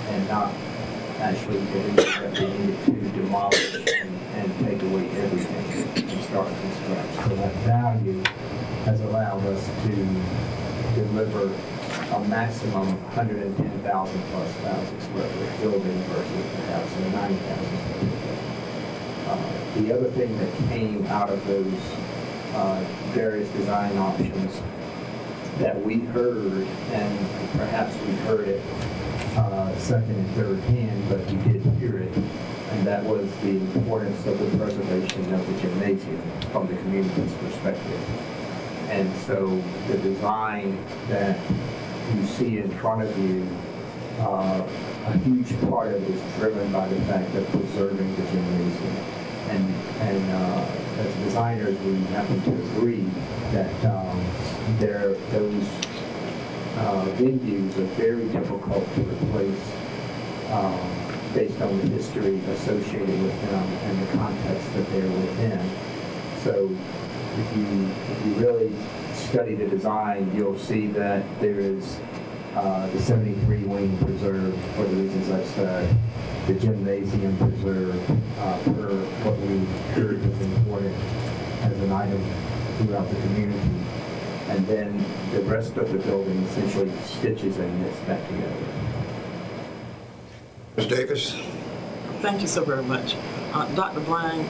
and not actually that we need to demolish and take away everything and start from scratch. So that value has allowed us to deliver a maximum 110,000 plus square foot building versus perhaps a 90,000 square foot building. The other thing that came out of those various design options that we heard, and perhaps we heard it second and third hand, but we did hear it, and that was the importance of the preservation of the gymnasium from the community's perspective. And so the design that you see in front of you, a huge part of it is driven by the fact of preserving the gymnasium. And as designers, we happen to agree that those venues are very difficult to replace based on the history associated with them and the context that they're within. So if you really study the design, you'll see that there is the 73 wing preserved for the reasons I've said, the gymnasium preserved per what we heard was important as an item throughout the community. And then the rest of the building essentially stitches and knits back together. Ms. Davis? Thank you so very much. Dr. Bryan,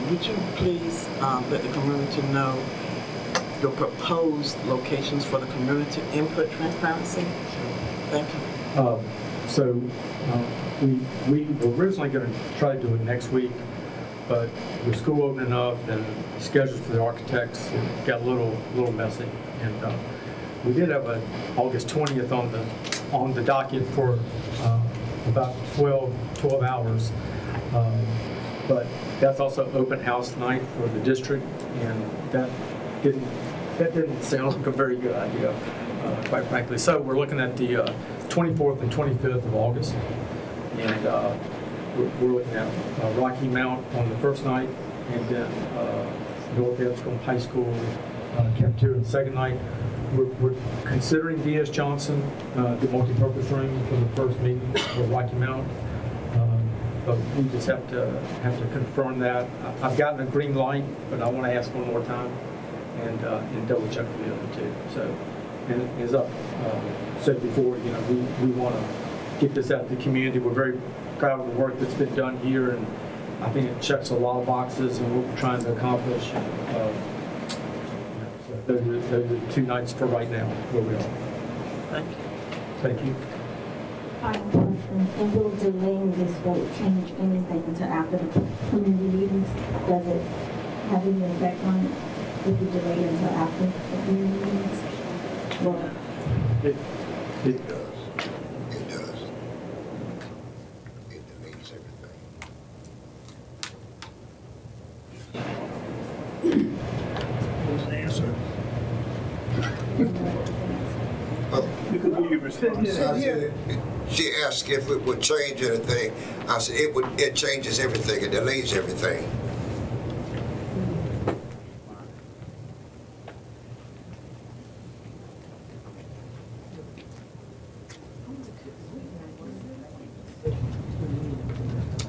would you please let the community know your proposed locations for the community input transparency? Thank you. We were originally going to try to do it next week, but with school opening up and schedules for the architects, it got a little messy. And we did have an August 20th on the docket for about 12 hours. But that's also open house night for the district, and that didn't sound like a very good idea, quite frankly. So we're looking at the 24th and 25th of August, and we're looking at Rocky Mount on the first night, and then North Edgecombe High School cafeteria on the second night. We're considering D.S. Johnson, the multipurpose room for the first meeting for Rocky Mount. But we just have to confirm that. I've gotten a green light, but I want to ask one more time and double check for the other two. So, and as I said before, you know, we want to get this out to the community. We're very proud of the work that's been done here, and I think it checks a lot of boxes and what we're trying to accomplish. So those are the 2 nights for right now where we are. Thank you. Thank you. Final question, and will delaying this vote change anything until after the community meetings? Does it have any effect on it if we delay it until after the community meetings? Well, It does. It does. It delays everything. What's the answer? She asked if it would change anything. I said it changes everything. It delays everything.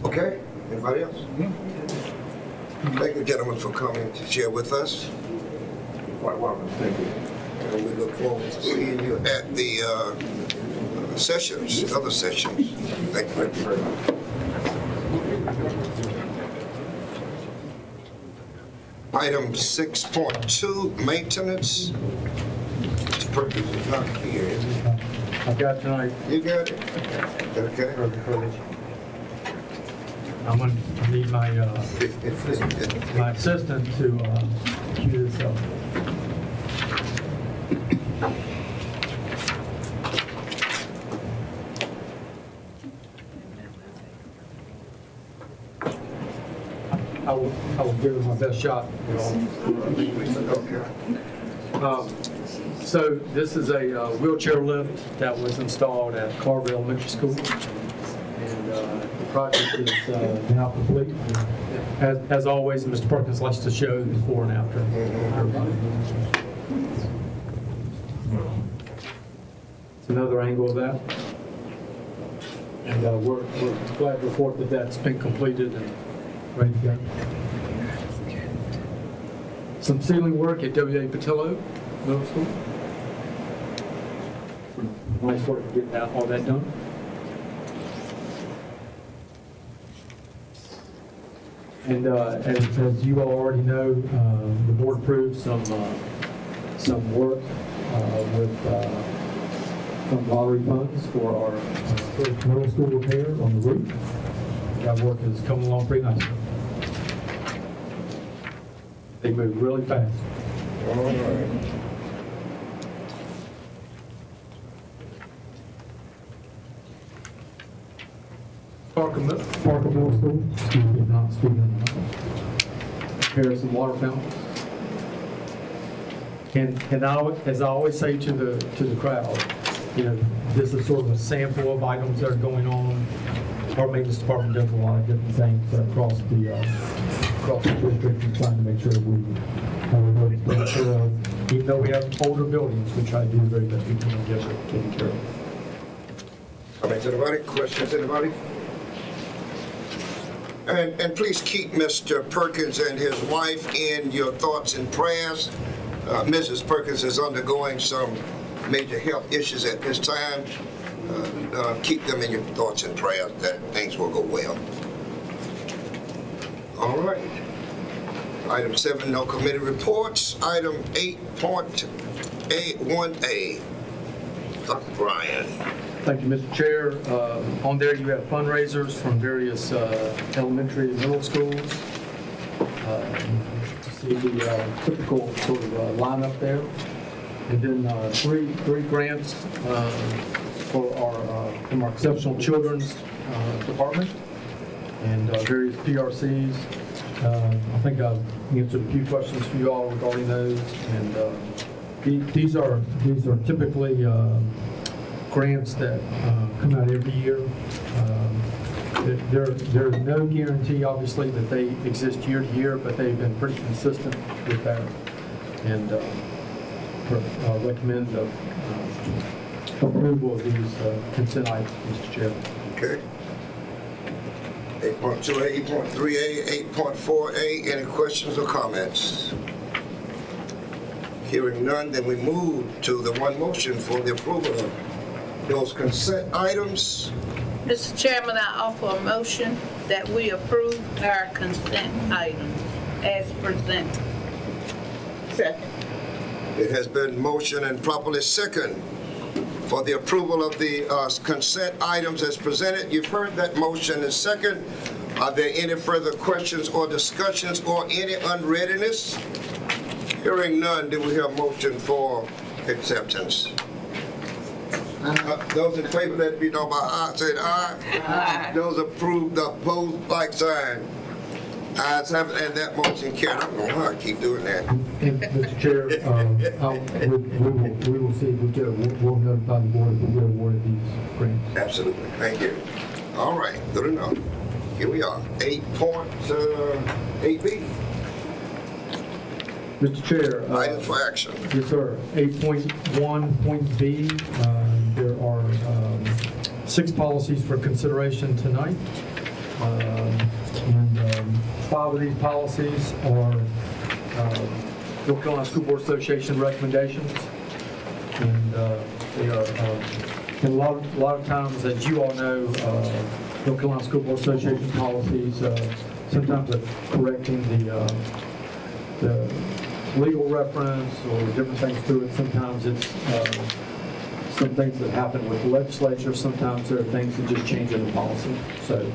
Okay, anybody else? Thank you, gentlemen, for coming to share with us. Quite welcome, thank you. And we look forward to seeing you at the sessions, other sessions. Thank you very much. Item 6.2, maintenance. Mr. Perkins is not here, is he? I've got tonight. You got it? Okay. I'm going to need my my assistant to cue this up. I will give it my best shot. So this is a wheelchair lift that was installed at Carver Elementary School. And the project is now complete. As always, Mr. Perkins likes to show the before and after. It's another angle of that. And we're glad to report that that's been completed and ready to go. Some ceiling work at W.A. Patillo Middle School. Nice work to get all that done. And as you all already know, the board approved some work with some lottery funds for our first middle school repair on the roof. That work is coming along pretty nicely. They move really fast. All right. Parker Middle School, excuse me, not speaking. Repair some water fountains. And as I always say to the crowd, you know, this is sort of a sample of items that are going on. Our maintenance department does a lot of different things across the district and trying to make sure we have our buildings taken care of. Even though we have older buildings, we try to do the very best we can to get it taken care of. Comments, anybody? Questions, anybody? And please keep Mr. Perkins and his wife in your thoughts and prayers. Mrs. Perkins is undergoing some major health issues at this time. Keep them in your thoughts and prayers that things will go well. All right. Item 7, no committee reports. Item 8.A1A. Dr. Bryan. Thank you, Mr. Chair. On there you have fundraisers from various elementary and middle schools. See the typical sort of lineup there. And then three grants from our exceptional children's department. and various PRCs. I think I've answered a few questions for you all regarding those, and these are typically grants that come out every year. There is no guarantee, obviously, that they exist year to year, but they've been pretty consistent with that, and recommend approval of these consent items, Mr. Chairman. Okay. 8.2A, 8.3A, 8.4A, any questions or comments? Hearing none, then we move to the one motion for the approval of those consent items. Mr. Chairman, I offer a motion that we approve our consent items as presented. Second. It has been motioned and properly second for the approval of the consent items as presented. You've heard that motion and second. Are there any further questions or discussions or any unreadiness? Hearing none, do we have a motion for acceptance? Those in favor, let it be known by aye. Say aye. Aye. Those approved, opposed, like sign. Ayes have it, and that motion carried. I don't know how I keep doing that. And Mr. Chair, we will see, we'll notify the board if we get awarded these grants. Absolutely. Thank you. All right, good enough. Here we are, 8.8B. Mr. Chair. Items for action. Yes, sir. 8.1.B, there are 6 policies for consideration tonight. And 5 of these policies are North Carolina School Board Association recommendations. And they are, and a lot of times, as you all know, North Carolina School Board Association policies sometimes are correcting the legal reference or different things to it. Sometimes it's some things that happen with the legislature. Sometimes there are things that just change in the policy. So.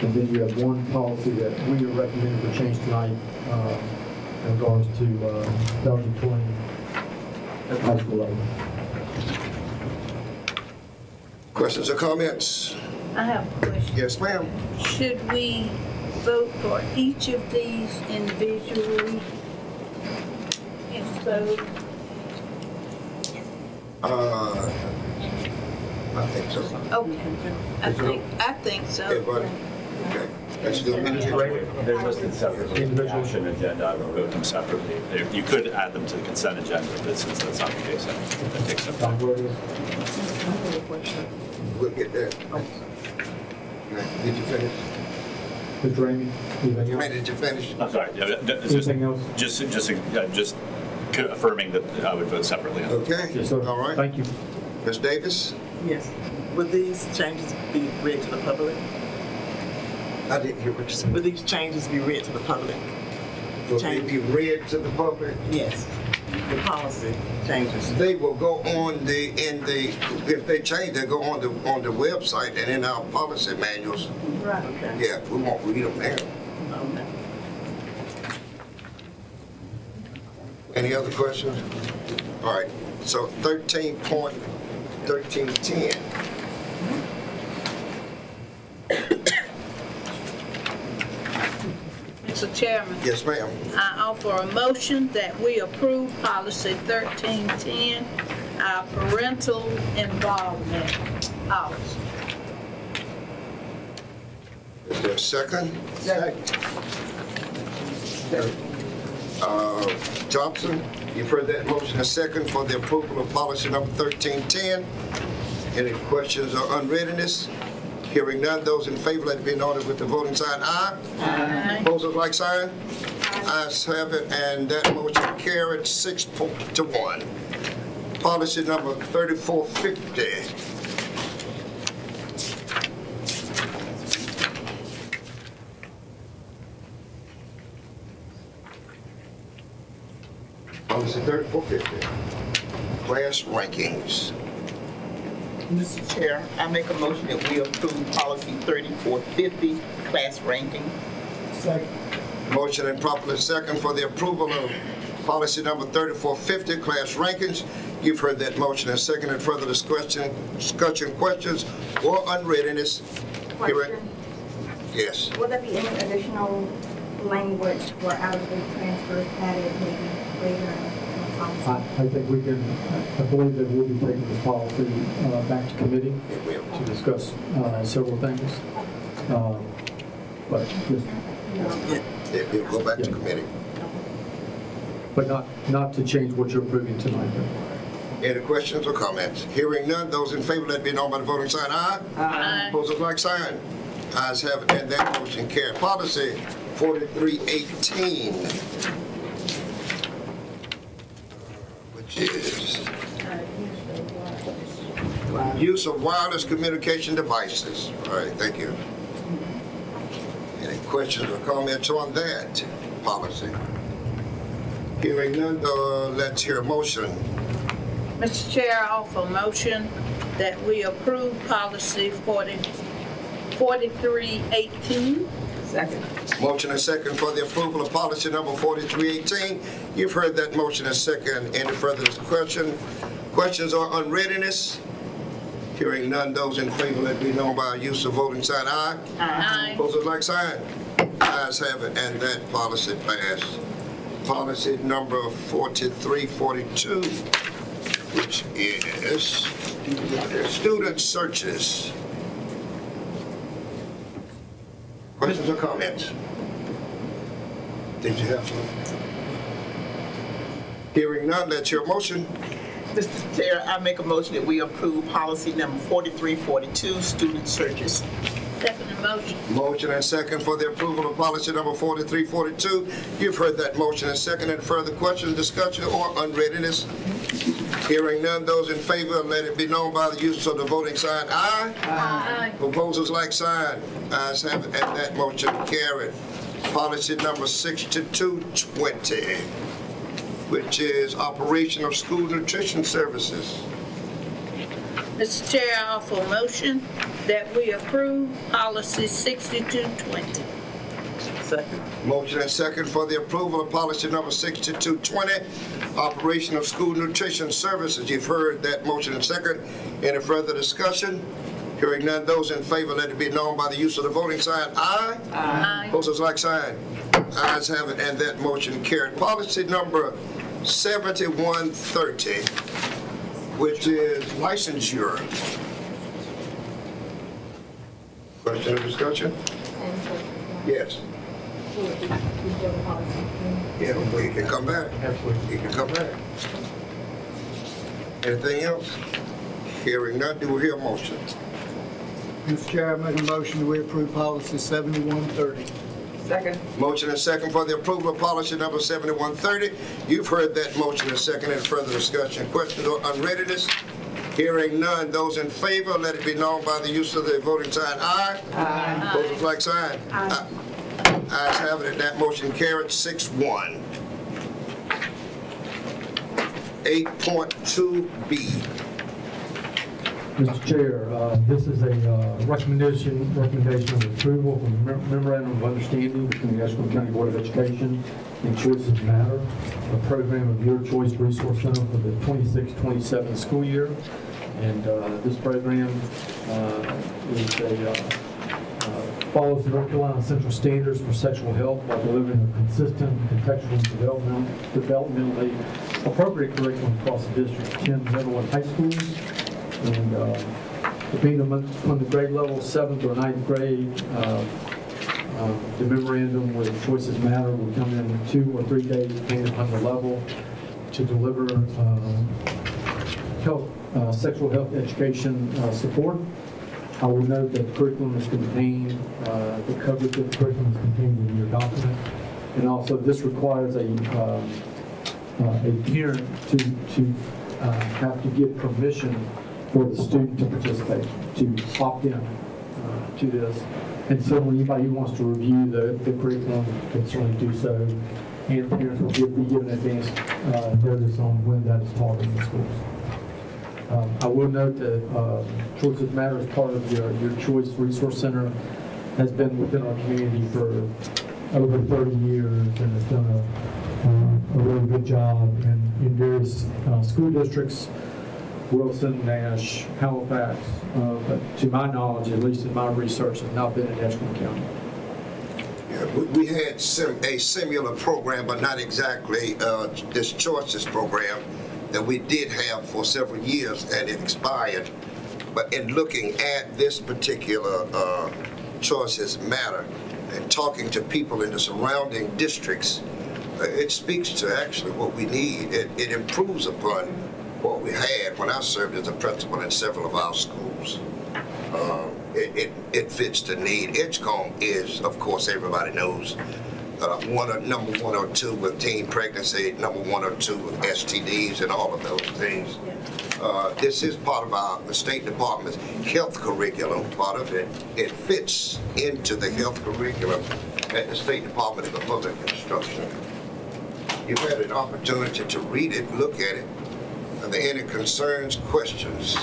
And then you have one policy that we are recommending for change tonight in regards to 2020 at high school level. Questions or comments? I have a question. Yes, ma'am. Should we vote for each of these individually? If so, I think so. okay. I think so. Everybody? Okay. Let's do it. They're listed separately in the action agenda. I would vote them separately. You could add them to the consent agenda, but since that's not the case, that takes some time. We'll get there. Did you finish? Mr. Ramey, anything else? Did you finish? I'm sorry. Anything else? Just affirming that I would vote separately. Okay. Yes, sir. All right. Thank you. Ms. Davis? Yes. Would these changes be read to the public? I didn't hear what you said. Would these changes be read to the public? Will they be read to the public? Yes. The policy changes. They will go on if they change, they go on the website and in our policy manuals. Right. Okay. Yeah, we won't read them there. Okay. Any other questions? All right, so 13.1310. Mr. Chairman, Yes, ma'am. I offer a motion that we approve policy 1310, our parental involvement policy. Is there a second? Second. Johnson, you've heard that motion, a second for the approval of policy number 1310. Any questions or unreadiness? Hearing none, those in favor, let it be noted with the voting sign aye. Aye. Opposers, like sign? Ayes have it, and that motion carried 6-1. Policy number 3450. Policy 3450. Class rankings. Mr. Chair, I make a motion that we approve policy 3450, class ranking. Second. Motion and properly second for the approval of policy number 3450, class rankings. You've heard that motion and second. And further discussion, questions, or unreadiness? Question. Yes. Will there be any additional language or out-of-state transfers added maybe later in the policy? I think we can, I believe that we'll be taking this policy back to committee to discuss several things. But just, It'll go back to committee. but not to change what you're approving tonight. Any questions or comments? Hearing none, those in favor, let it be known by the voting sign aye. Aye. Opposers, like sign. Ayes have it, and that motion carried. Policy 4318, which is use of wireless communication devices. All right, thank you. Any questions or comments on that policy? Hearing none, let's hear a motion. Mr. Chair, I offer a motion that we approve policy 4318. Second. Motion and second for the approval of policy number 4318. You've heard that motion and second. Any further discussion? Questions or unreadiness? Hearing none, those in favor, let it be known by use of voting sign aye. Aye. Opposers, like sign. Ayes have it, and that policy passed. Policy number 4342, which is student searches. Questions or comments? Did you have some? Hearing none, let's hear a motion. Mr. Chair, I make a motion that we approve policy number 4342, student searches. Second motion. Motion and second for the approval of policy number 4342. You've heard that motion and second. Any further questions, discussion, or unreadiness? Hearing none, those in favor, let it be known by the use of the voting sign aye. Aye. Proposals like sign. Ayes have it, and that motion carried. Policy number 6220, which is operation of school nutrition services. Mr. Chair, I offer a motion that we approve policy 6220. Second. Motion and second for the approval of policy number 6220, operation of school nutrition services. You've heard that motion and second. Any further discussion? Hearing none, those in favor, let it be known by the use of the voting sign aye. Aye. Opposers, like sign. Ayes have it, and that motion carried. Policy number 7130, which is licensure. Question or discussion? Yes. Yeah, he can come back. Absolutely. He can come back. Anything else? Hearing none, do we hear a motion? Mr. Chair, I make a motion that we approve policy 7130. Second. Motion and second for the approval of policy number 7130. You've heard that motion and second. Any further discussion? Questions or unreadiness? Hearing none. Those in favor, let it be known by the use of the voting sign aye. Aye. Opposers, like sign. Aye. Ayes have it, and that motion carried 6-1. 8.2B. Mr. Chair, this is a recommendation of approval from the memorandum of understanding between the Ashland County Board of Education and Choices Matter, a program of Your Choice Resource Center for the 26-27 school year. And this program follows the North Carolina Central Standards for Sexual Health by delivering a consistent, contextual, and developmentally appropriate curriculum across the district's 10 middle and high schools. And depending on the grade level, 7th or 9th grade, the memorandum with Choices Matter will come in 2 or 3 days, depending upon the level, to deliver sexual health education support. I will note that the curriculum is contained, the coverage of the curriculum is contained in your document. And also, this requires a parent to have to give permission for the student to participate, to opt in to this. And certainly anybody who wants to review the curriculum can certainly do so. And parents will be given advance notice on when that is taught in the schools. I will note that Choices Matter as part of your Choice Resource Center has been within our community for over 30 years and has done a really good job in various school districts Wilson, Nash, Halifax, but to my knowledge, at least in my research, have not been in Edgecombe County. Yeah, we had a similar program, but not exactly this choices program that we did have for several years, and it expired. But in looking at this particular choices matter and talking to people in the surrounding districts, it speaks to actually what we need. It improves upon what we had when I served as a principal in several of our schools. It fits the need. Edgecombe is, of course, everybody knows, number 1 or 2 with teen pregnancy, number 1 or 2 with STDs and all of those things. This is part of the State Department's health curriculum. Part of it, it fits into the health curriculum at the State Department of Public Instruction. You've had an opportunity to read it, look at it. Are there any concerns, questions?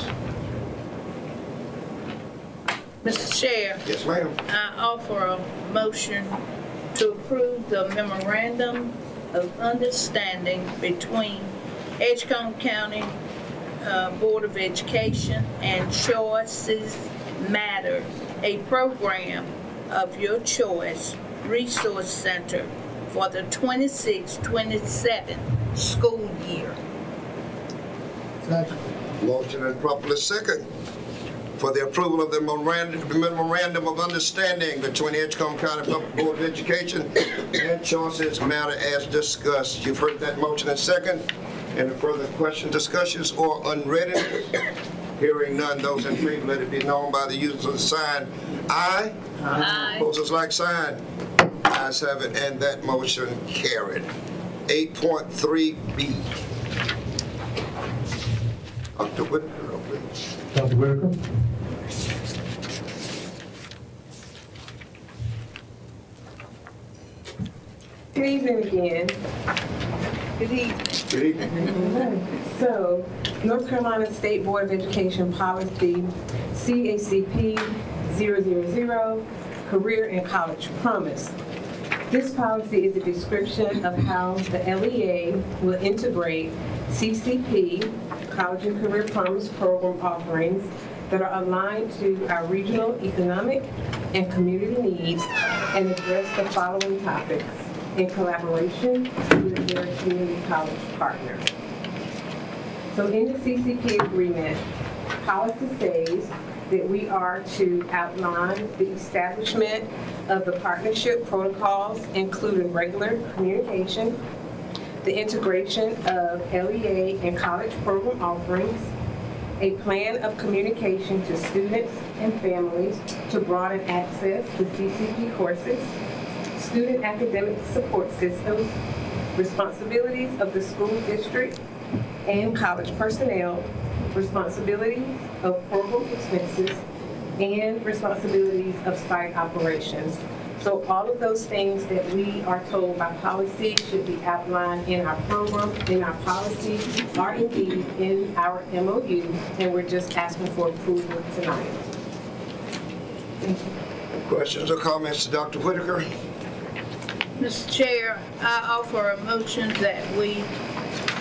Mr. Chair, Yes, ma'am. I offer a motion to approve the memorandum of understanding between Edgecombe County Board of Education and Choices Matter, a program of your choice resource center for the 26-27 school year. Motion and properly second for the approval of the memorandum of understanding between Edgecombe County Public Board of Education and Choices Matter as discussed. You've heard that motion and second. Any further questions, discussions, or unreadiness? Hearing none, those in favor, let it be known by the use of the sign aye. Aye. Opposers like sign. Ayes have it, and that motion carried. 8.3B. Dr. Whitaker, please. Dr. Whitaker? Good evening again. Good evening. Good evening. So, North Carolina State Board of Education Policy CACP 000, Career and College Promise. This policy is a description of how the LEA will integrate CCP, College and Career Promise program offerings that are aligned to our regional, economic, and community needs and address the following topics in collaboration with their community college partners. So in the CCP agreement, policy says that we are to outline the establishment of the partnership protocols, including regular communication, the integration of LEA and college program offerings, a plan of communication to students and families to broaden access to CCP courses, student academic support systems, responsibilities of the school district and college personnel, responsibilities of program expenses, and responsibilities of site operations. So all of those things that we are told by policy should be outlined in our program, in our policy, are indeed in our MOU, and we're just asking for approval tonight. Thank you. Questions or comments to Dr. Whitaker? Mr. Chair, I offer a motion that we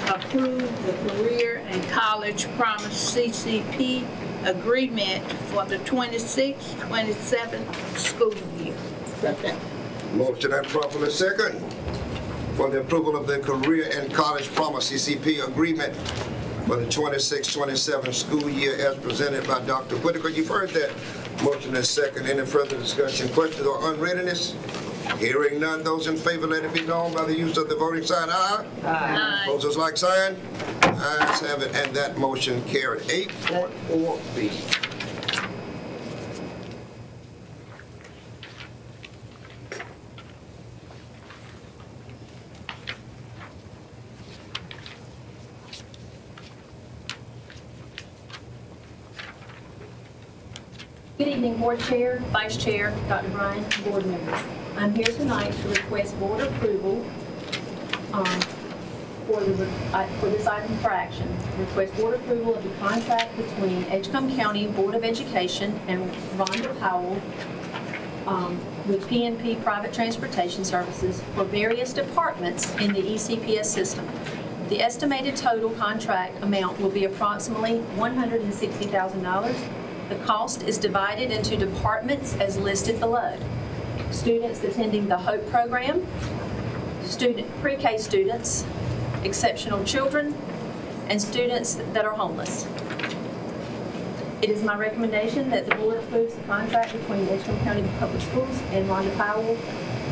approve the Career and College Promise CCP agreement for the 26-27 school year. Motion and properly second for the approval of the Career and College Promise CCP agreement for the 26-27 school year as presented by Dr. Whitaker. You've heard that motion and second. Any further discussion, questions, or unreadiness? Hearing none, those in favor, let it be known by the use of the voting sign aye. Aye. Opposers like sign. Ayes have it, and that motion carried. 8.4B. Good evening, Board Chair, Vice Chair, Dr. Bryan, Board members. I'm here tonight to request Board approval for this item for action. Request Board approval of the contract between Edgecombe County Board of Education and Rhonda Powell with PNP Private Transportation Services for various departments in the ECPS system. The estimated total contract amount will be approximately $160,000. The cost is divided into departments as listed below. Students attending the HOPE program, pre-K students, exceptional children, and students that are homeless. It is my recommendation that the board approves the contract between Edgecombe County Public Schools and Rhonda Powell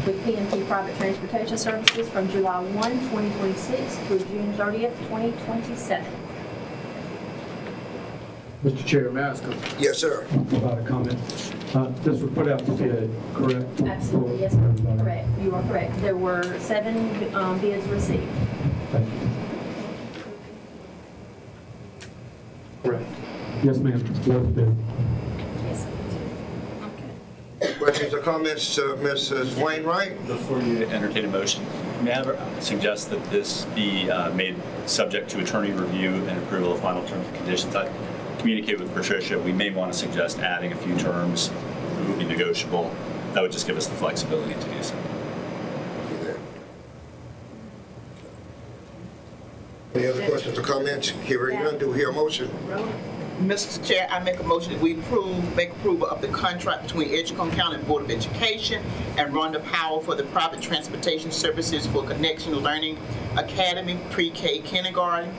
with PMP Private Transportation Services from July 1, 2026 through June 30th, 2027. Mr. Chair, may I ask Yes, sir. about a comment? This was put out to bid, correct? Absolutely, yes, sir. Correct. You are correct. There were 7 bids received. Thank you. Correct. Yes, ma'am. Lowest bid. Yes. Questions or comments to Mrs. Wainwright? Before you entertain a motion, may I suggest that this be made subject to attorney review and approval of final terms and conditions? I communicated with Patricia. We may want to suggest adding a few terms. It would be negotiable. That would just give us the flexibility to do so. Any other questions or comments? Hearing none, do we hear a motion? Mr. Chair, I make a motion that we make approval of the contract between Edgecombe County Board of Education and Rhonda Powell for the private transportation services for Connection Learning Academy, pre-K kindergarten,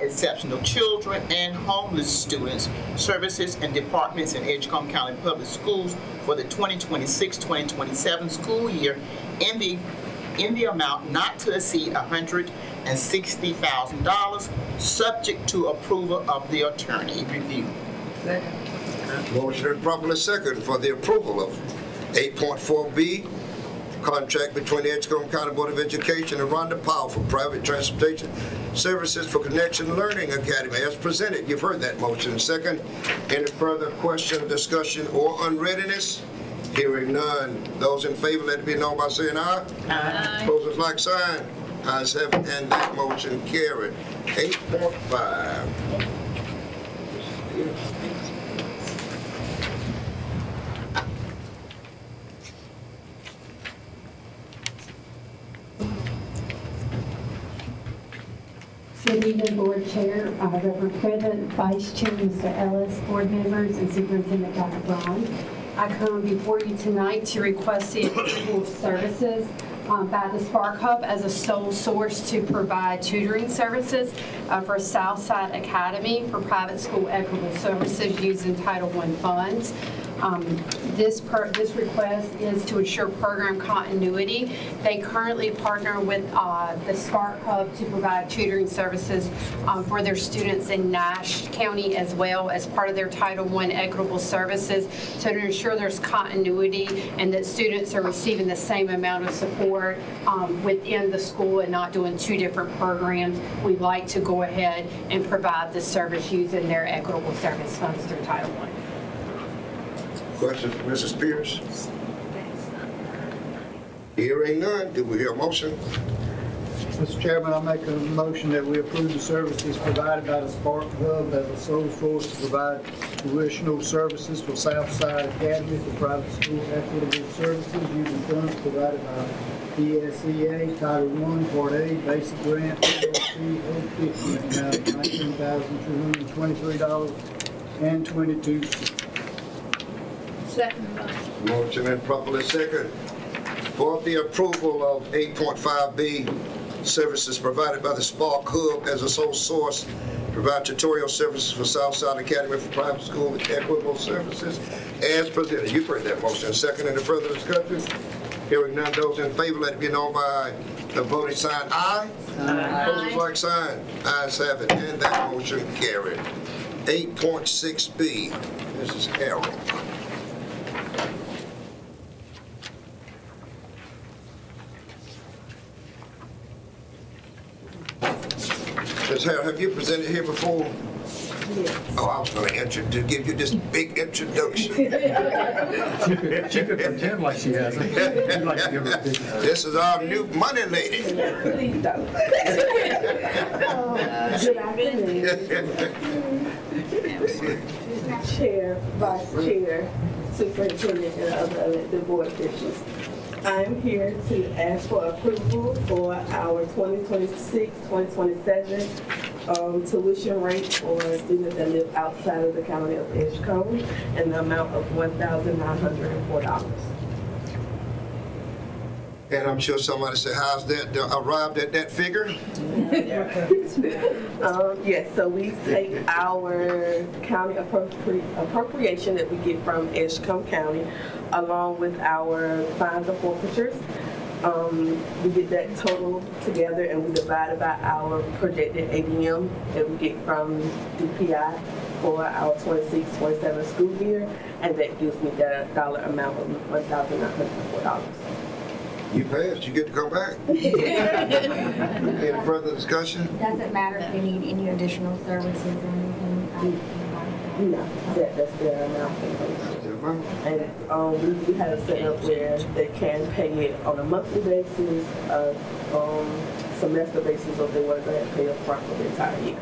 exceptional children, and homeless students, services and departments in Edgecombe County Public Schools for the 2026-2027 school year in the amount not to exceed $160,000, subject to approval of the attorney review. Motion and properly second for the approval of 8.4B, contract between the Edgecombe County Board of Education and Rhonda Powell for private transportation services for Connection Learning Academy as presented. You've heard that motion. Second, any further question, discussion, or unreadiness? Hearing none. Those in favor, let it be known by saying aye. Aye. Opposers, like sign. Ayes have it, and that motion carried. 8.5. Good evening, Board Chair, Reverend President, Vice Chair, Mr. Ellis, Board members, and Superintendent Dr. Brown. I come before you tonight to request the approval of services by the Spark Hub as a sole source to provide tutoring services for Southside Academy for private school equitable services using Title I funds. This request is to ensure program continuity. They currently partner with the Spark Hub to provide tutoring services for their students in Nash County as well as part of their Title I equitable services, so to ensure there's continuity and that students are receiving the same amount of support within the school and not doing 2 different programs. We'd like to go ahead and provide the service using their equitable service funds through Title I. Questions for Mrs. Pierce? Hearing none, do we hear a motion? Mr. Chairman, I make a motion that we approve the services provided by the Spark Hub as a sole source to provide tuitional services for Southside Academy for private school equitable services using funds provided by ESEA Title I, Part A, Basic Grant, LLC 050, amount of $19,223.22. Second. Motion and properly second for the approval of 8.5B, services provided by the Spark Hub as a sole source, provide tutorial services for Southside Academy for private school equitable services as presented. You've heard that motion. Second, any further discussion? Hearing none, those in favor, let it be known by the voting sign aye. Aye. Opposers, like sign. Ayes have it, and that motion carried. 8.6B, Mrs. Carroll. Ms. Harrell, have you presented here before? Yes. Oh, I was going to give you this big introduction. She could pretend like she hasn't. We'd like to give her a big This is our new money lady. Please don't. Good afternoon. Chair, Vice Chair, Superintendent, and other board officials. I'm here to ask for approval for our 2026-2027 tuition rate for students that live outside of the county of Edgecombe in the amount of $1,904. And I'm sure somebody said, how's that arrived at that figure? Yes, so we take our county appropriation that we get from Edgecombe County along with our fines and forfeitures. We get that total together and we divide it by our projected ADM that we get from DPI for our 26-27 school year, and that gives me the dollar amount of $1,904. You passed, you get to come back. Any further discussion? Does it matter if they need any additional services or anything? No, that's their amount. And we have it set up where they can pay it on a monthly basis, semester basis, or if they want to go ahead and pay up front for the entire year.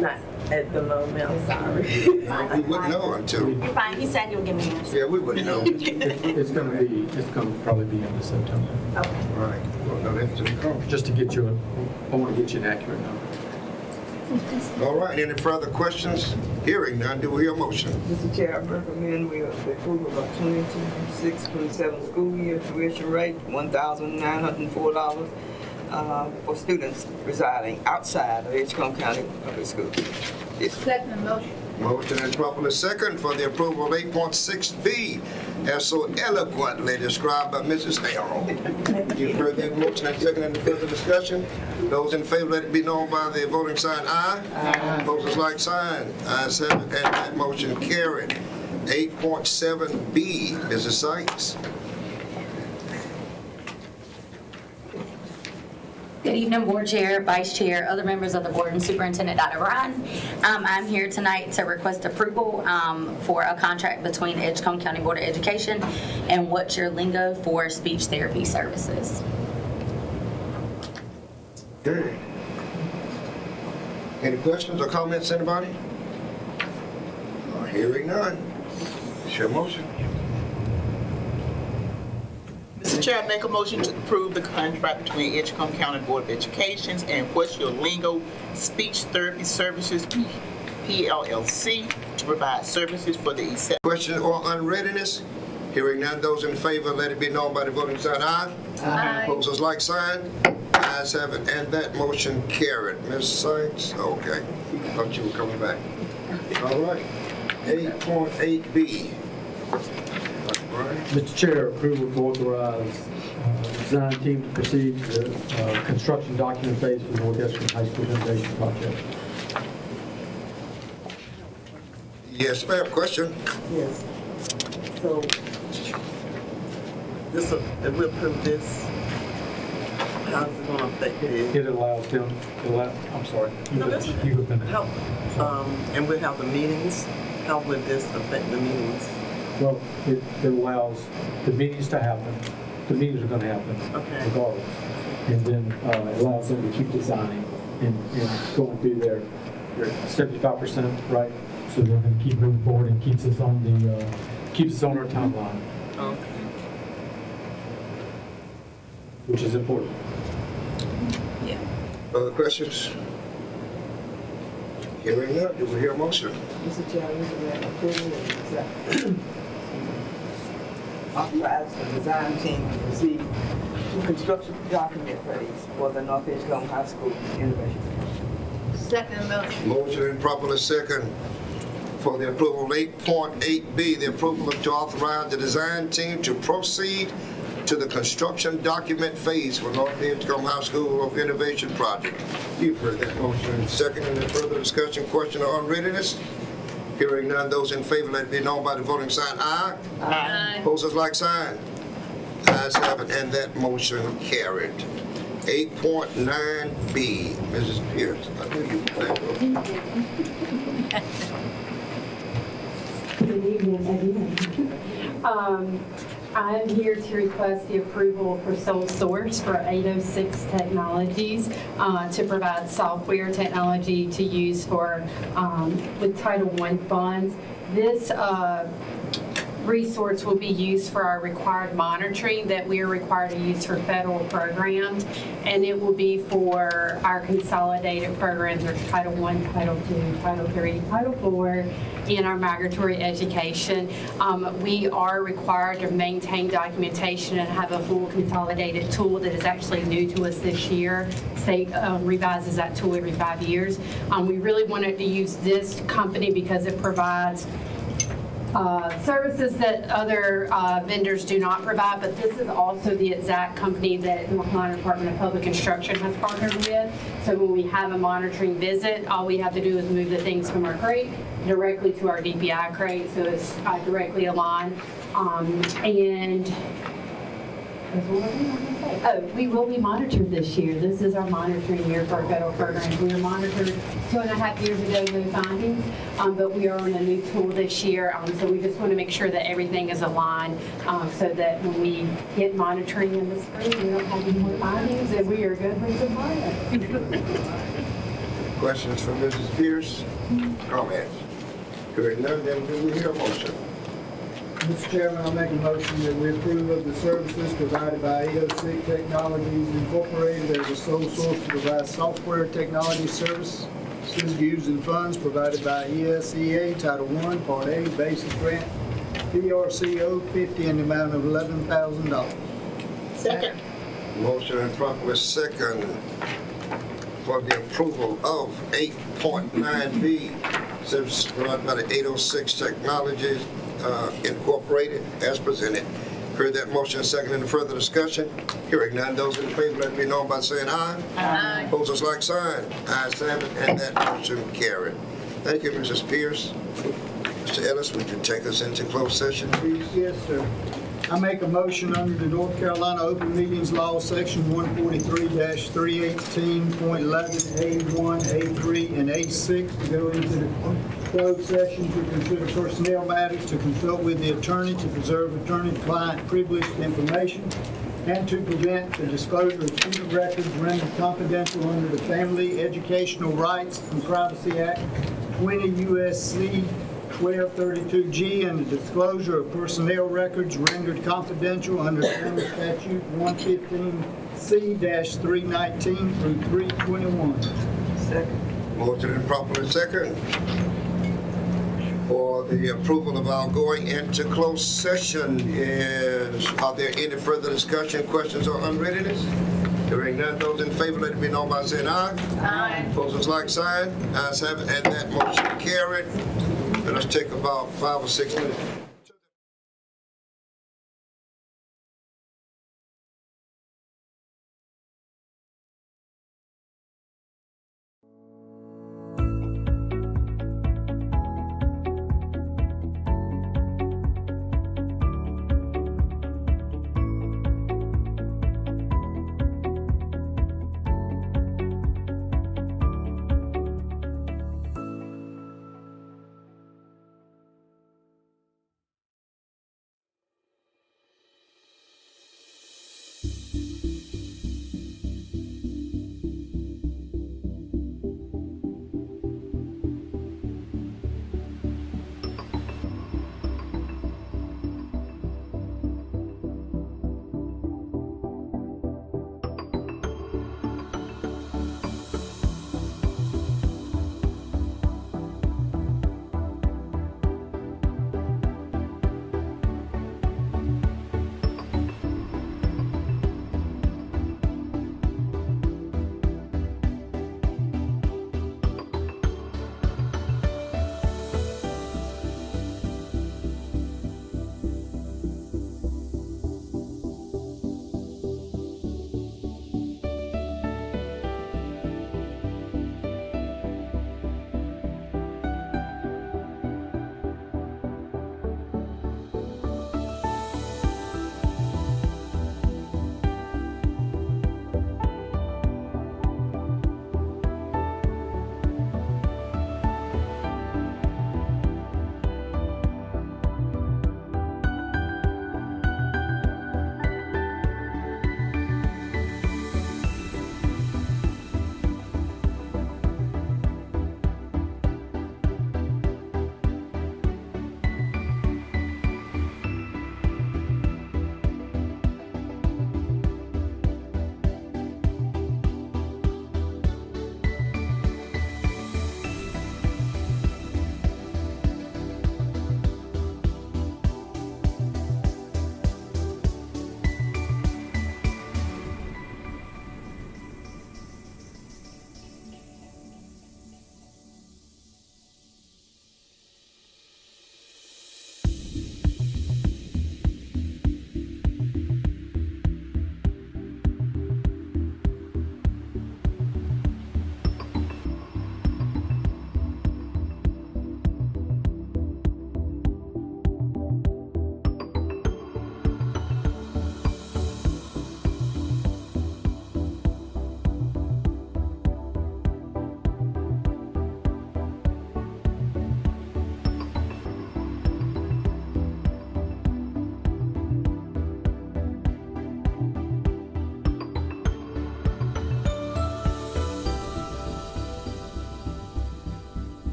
Not at the moment, I'm sorry. We wouldn't know until. You're fine, he said you'll give me an answer. Yeah, we wouldn't know. It's gonna probably be into September. Okay. Right, we'll know that until it comes. Just to get you, I want to get you an accurate number. All right, any further questions? Hearing none, do we hear a motion? Mr. Chair, I recommend we approve of 26-27 school year tuition rate, $1,904 for students residing outside of Edgecombe County Public Schools. Second motion. Motion and properly second for the approval of 8.6B, as so eloquently described by Mrs. Harrell. You've heard that motion and second. Any further discussion? Those in favor, let it be known by the voting sign aye. Aye. Opposers like sign. Ayes have it, and that motion carried. 8.7B, Mrs. Sykes. Good evening, Board Chair, Vice Chair, other members of the Board, and Superintendent Dr. Bryan. I'm here tonight to request approval for a contract between Edgecombe County Board of Education and What's Your Lingo for speech therapy services. Okay. Any questions or comments, anybody? Hearing none. It's your motion. Mr. Chair, I make a motion to approve the contract between Edgecombe County Board of Education and What's Your Lingo Speech Therapy Services, PLLC, to provide services for the ESEP. Question or unreadiness? Hearing none, those in favor, let it be known by the voting sign aye. Aye. Opposers like sign. Ayes have it, and that motion carried. Ms. Sykes, okay. Thought you were coming back. All right. 8.8B. Mr. Chair, approval to authorize design team to proceed to the construction document phase for North Edgecombe High School renovation project. Yes, ma'am. Question? Yes. So, this, if we approve this, how's it going to affect it? It allows them, I'm sorry. No, that's okay. You go finish. How, and we'll have the meetings. How would this affect the meetings? Well, it allows the meetings to happen. The meetings are going to happen regardless. And then it allows them to keep designing and going through their 75%, right? So they're going to keep moving forward and keeps us on our timeline. Okay. Which is important. Yeah. Other questions? Hearing none, do we hear a motion? Mr. Chair, I recommend approval of authorize the design team to proceed to construction document phase for the North Edgecombe High School innovation. Second motion. Motion and properly second for the approval of 8.8B, the approval to authorize the design team to proceed to the construction document phase for North Edgecombe High School of Innovation Project. You've heard that motion. Second, any further discussion, question, or unreadiness? Hearing none, those in favor, let it be known by the voting sign aye. Aye. Opposers like sign. Ayes have it, and that motion carried. 8.9B, Mrs. Pierce. I knew you were back. Good evening, again. I'm here to request the approval for sole source for 806 Technologies to provide software technology to use for with Title I funds. resource will be used for our required monitoring that we are required to use for federal programs. And it will be for our consolidated programs, or Title I, Title II, Title III, Title IV, in our migratory education. We are required to maintain documentation and have a full consolidated tool that is actually new to us this year. State revises that tool every 5 years. We really wanted to use this company because it provides services that other vendors do not provide, but this is also the exact company that North Carolina Department of Public Instruction has partnered with. So when we have a monitoring visit, all we have to do is move the things from our crate directly to our DPI crate, so it's directly aligned. And we will be monitored this year. This is our monitoring year for our federal programs. We were monitored 2.5 years ago, no findings, but we are on a new tool this year. So we just want to make sure that everything is aligned so that when we get monitoring in the spring, we don't have any more findings and we are good with compliance. Questions from Mrs. Pierce? Comments? Hearing none, then do we hear a motion? Mr. Chairman, I make a motion that we approve of the services provided by 806 Technologies Incorporated as a sole source to provide software technology services using funds provided by ESEA Title I, Part A, Basic Grant, PRCO 50 in the amount of $11,000. Second. Motion and properly second for the approval of 8.9B, services provided by the 806 Technologies Incorporated as presented. Heard that motion second. Any further discussion? Hearing none, those in favor let it be known by saying aye. Aye. Opposers like sign. Ayes have it, and that motion carried. Thank you, Mrs. Pierce. Mr. Ellis, would you take us into closed session, please? Yes, sir. I make a motion under the North Carolina Open Meetings Law, Section 143-318.11, A1, A3, and A6, to go into the closed session to consider personnel matters, to consult with the attorney, to preserve attorney-client privileged information, and to prevent the disclosure of student records rendered confidential under the Family Educational Rights and Privacy Act, 20 U.S.C. 1232G, and the disclosure of personnel records rendered confidential under Family Statute 115C-319 through 321. Second. Motion and properly second for the approval of our going into closed session. Are there any further discussion, questions, or unreadiness? Hearing none, those in favor let it be known by saying aye. Aye. Opposers like sign. Ayes have it, and that motion carried. Let us take about 5 or 6 minutes.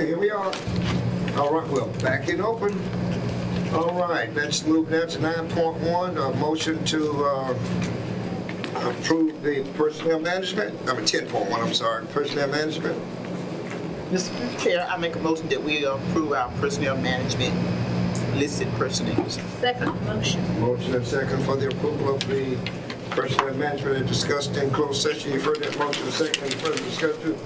Okay, here we are. All right, well, back in open. All right, let's move now to 9.1, a motion to approve the personnel management. 10.1, I'm sorry, personnel management. Mr. Chair, I make a motion that we approve our personnel management listed personnel. Second motion. Motion and second for the approval of the personnel management as discussed in closed session. You've heard that motion, second, any further discussion?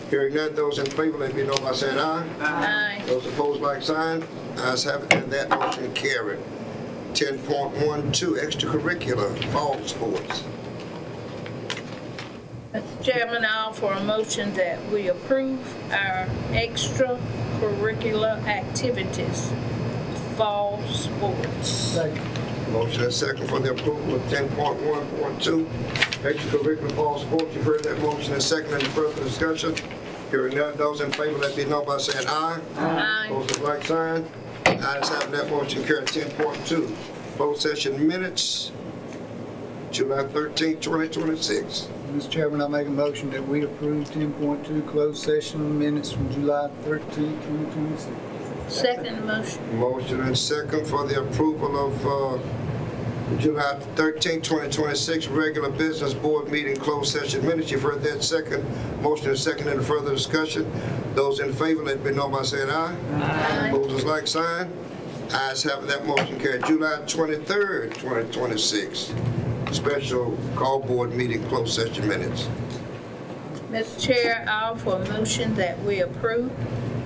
Hearing none, those in favor, let me know by saying aye. Aye. Those opposed, like sign. Ayes have it, and that motion carried. 10.12, extracurricular fall sports. Mr. Chairman, I offer a motion that we approve our extracurricular activities, fall sports. Motion and second for the approval of 10.1.2, extracurricular fall sports. You've heard that motion and second. Any further discussion? Hearing none, those in favor, let me know by saying aye. Aye. Those with like sign. Ayes have that motion carried. 10.2, closed session minutes, July 13, 2026. Mr. Chairman, I make a motion that we approve 10.2 closed session minutes from July 13, 2026. Second motion. Motion and second for the approval of July 13, 2026 regular business board meeting closed session minutes. You've heard that second. Motion and second. Any further discussion? Those in favor, let me know by saying aye. Aye. Opposers like sign. Ayes have that motion carried. July 23rd, 2026 special call board meeting closed session minutes. Mr. Chair, I offer a motion that we approve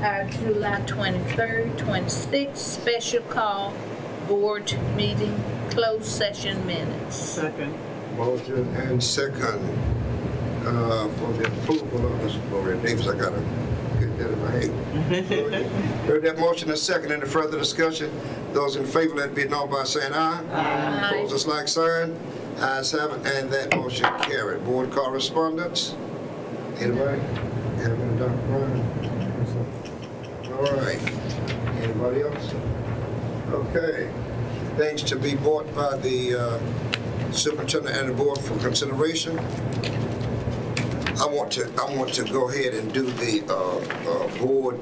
our July 23rd, 26 special call board meeting closed session minutes. Second. Motion and second for the approval of Ms. Gloria Davis. I gotta get that in my head. Heard that motion and second. Any further discussion? Those in favor, let it be known by saying aye. Aye. Opposers like sign. Ayes have it, and that motion carried. Board correspondence. Anybody? Anybody, Dr. Brown? All right. Anybody else? Okay. Things to be brought by the superintendent and the board for consideration. I want to go ahead and do the board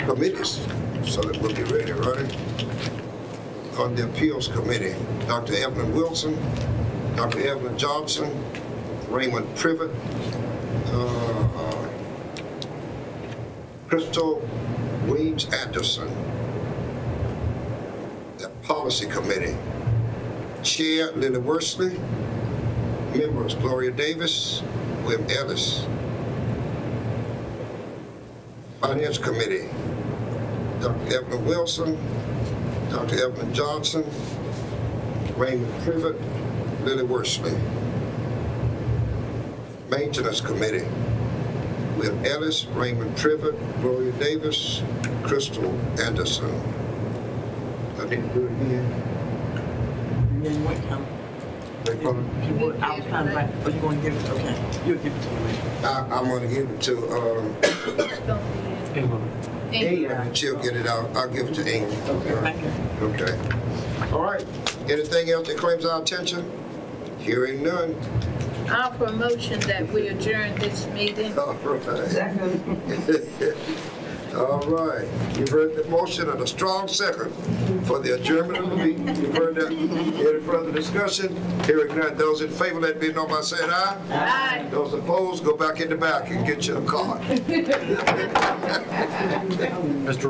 committees so that we'll be ready, right? On the appeals committee, Dr. Evelyn Wilson, Dr. Evelyn Johnson, Raymond Privet, Crystal Weems Anderson. The policy committee, Chair Lily Worsley, members Gloria Davis, William Ellis. Finance committee, Dr. Evelyn Wilson, Dr. Evelyn Johnson, Raymond Privet, Lily Worsley. Maintenance committee, William Ellis, Raymond Privet, Gloria Davis, Crystal Anderson. I need to do it again. Yeah, you went come. Wait for me. You would, I was trying to write, oh, you going to give it to, okay. You'll give it to me. I'm going to give it to Ingrid, and she'll get it out. I'll give it to Ingrid. Okay, thank you. Okay. All right. Anything else that claims our attention? Hearing none. I offer a motion that we adjourn this meeting. All right. All right. You've heard the motion and a strong second for the adjournment of the meeting. You've heard that. Any further discussion? Hearing none. Those in favor, let me know by saying aye. Aye. Those opposed, go back in the back and get your card. Mr.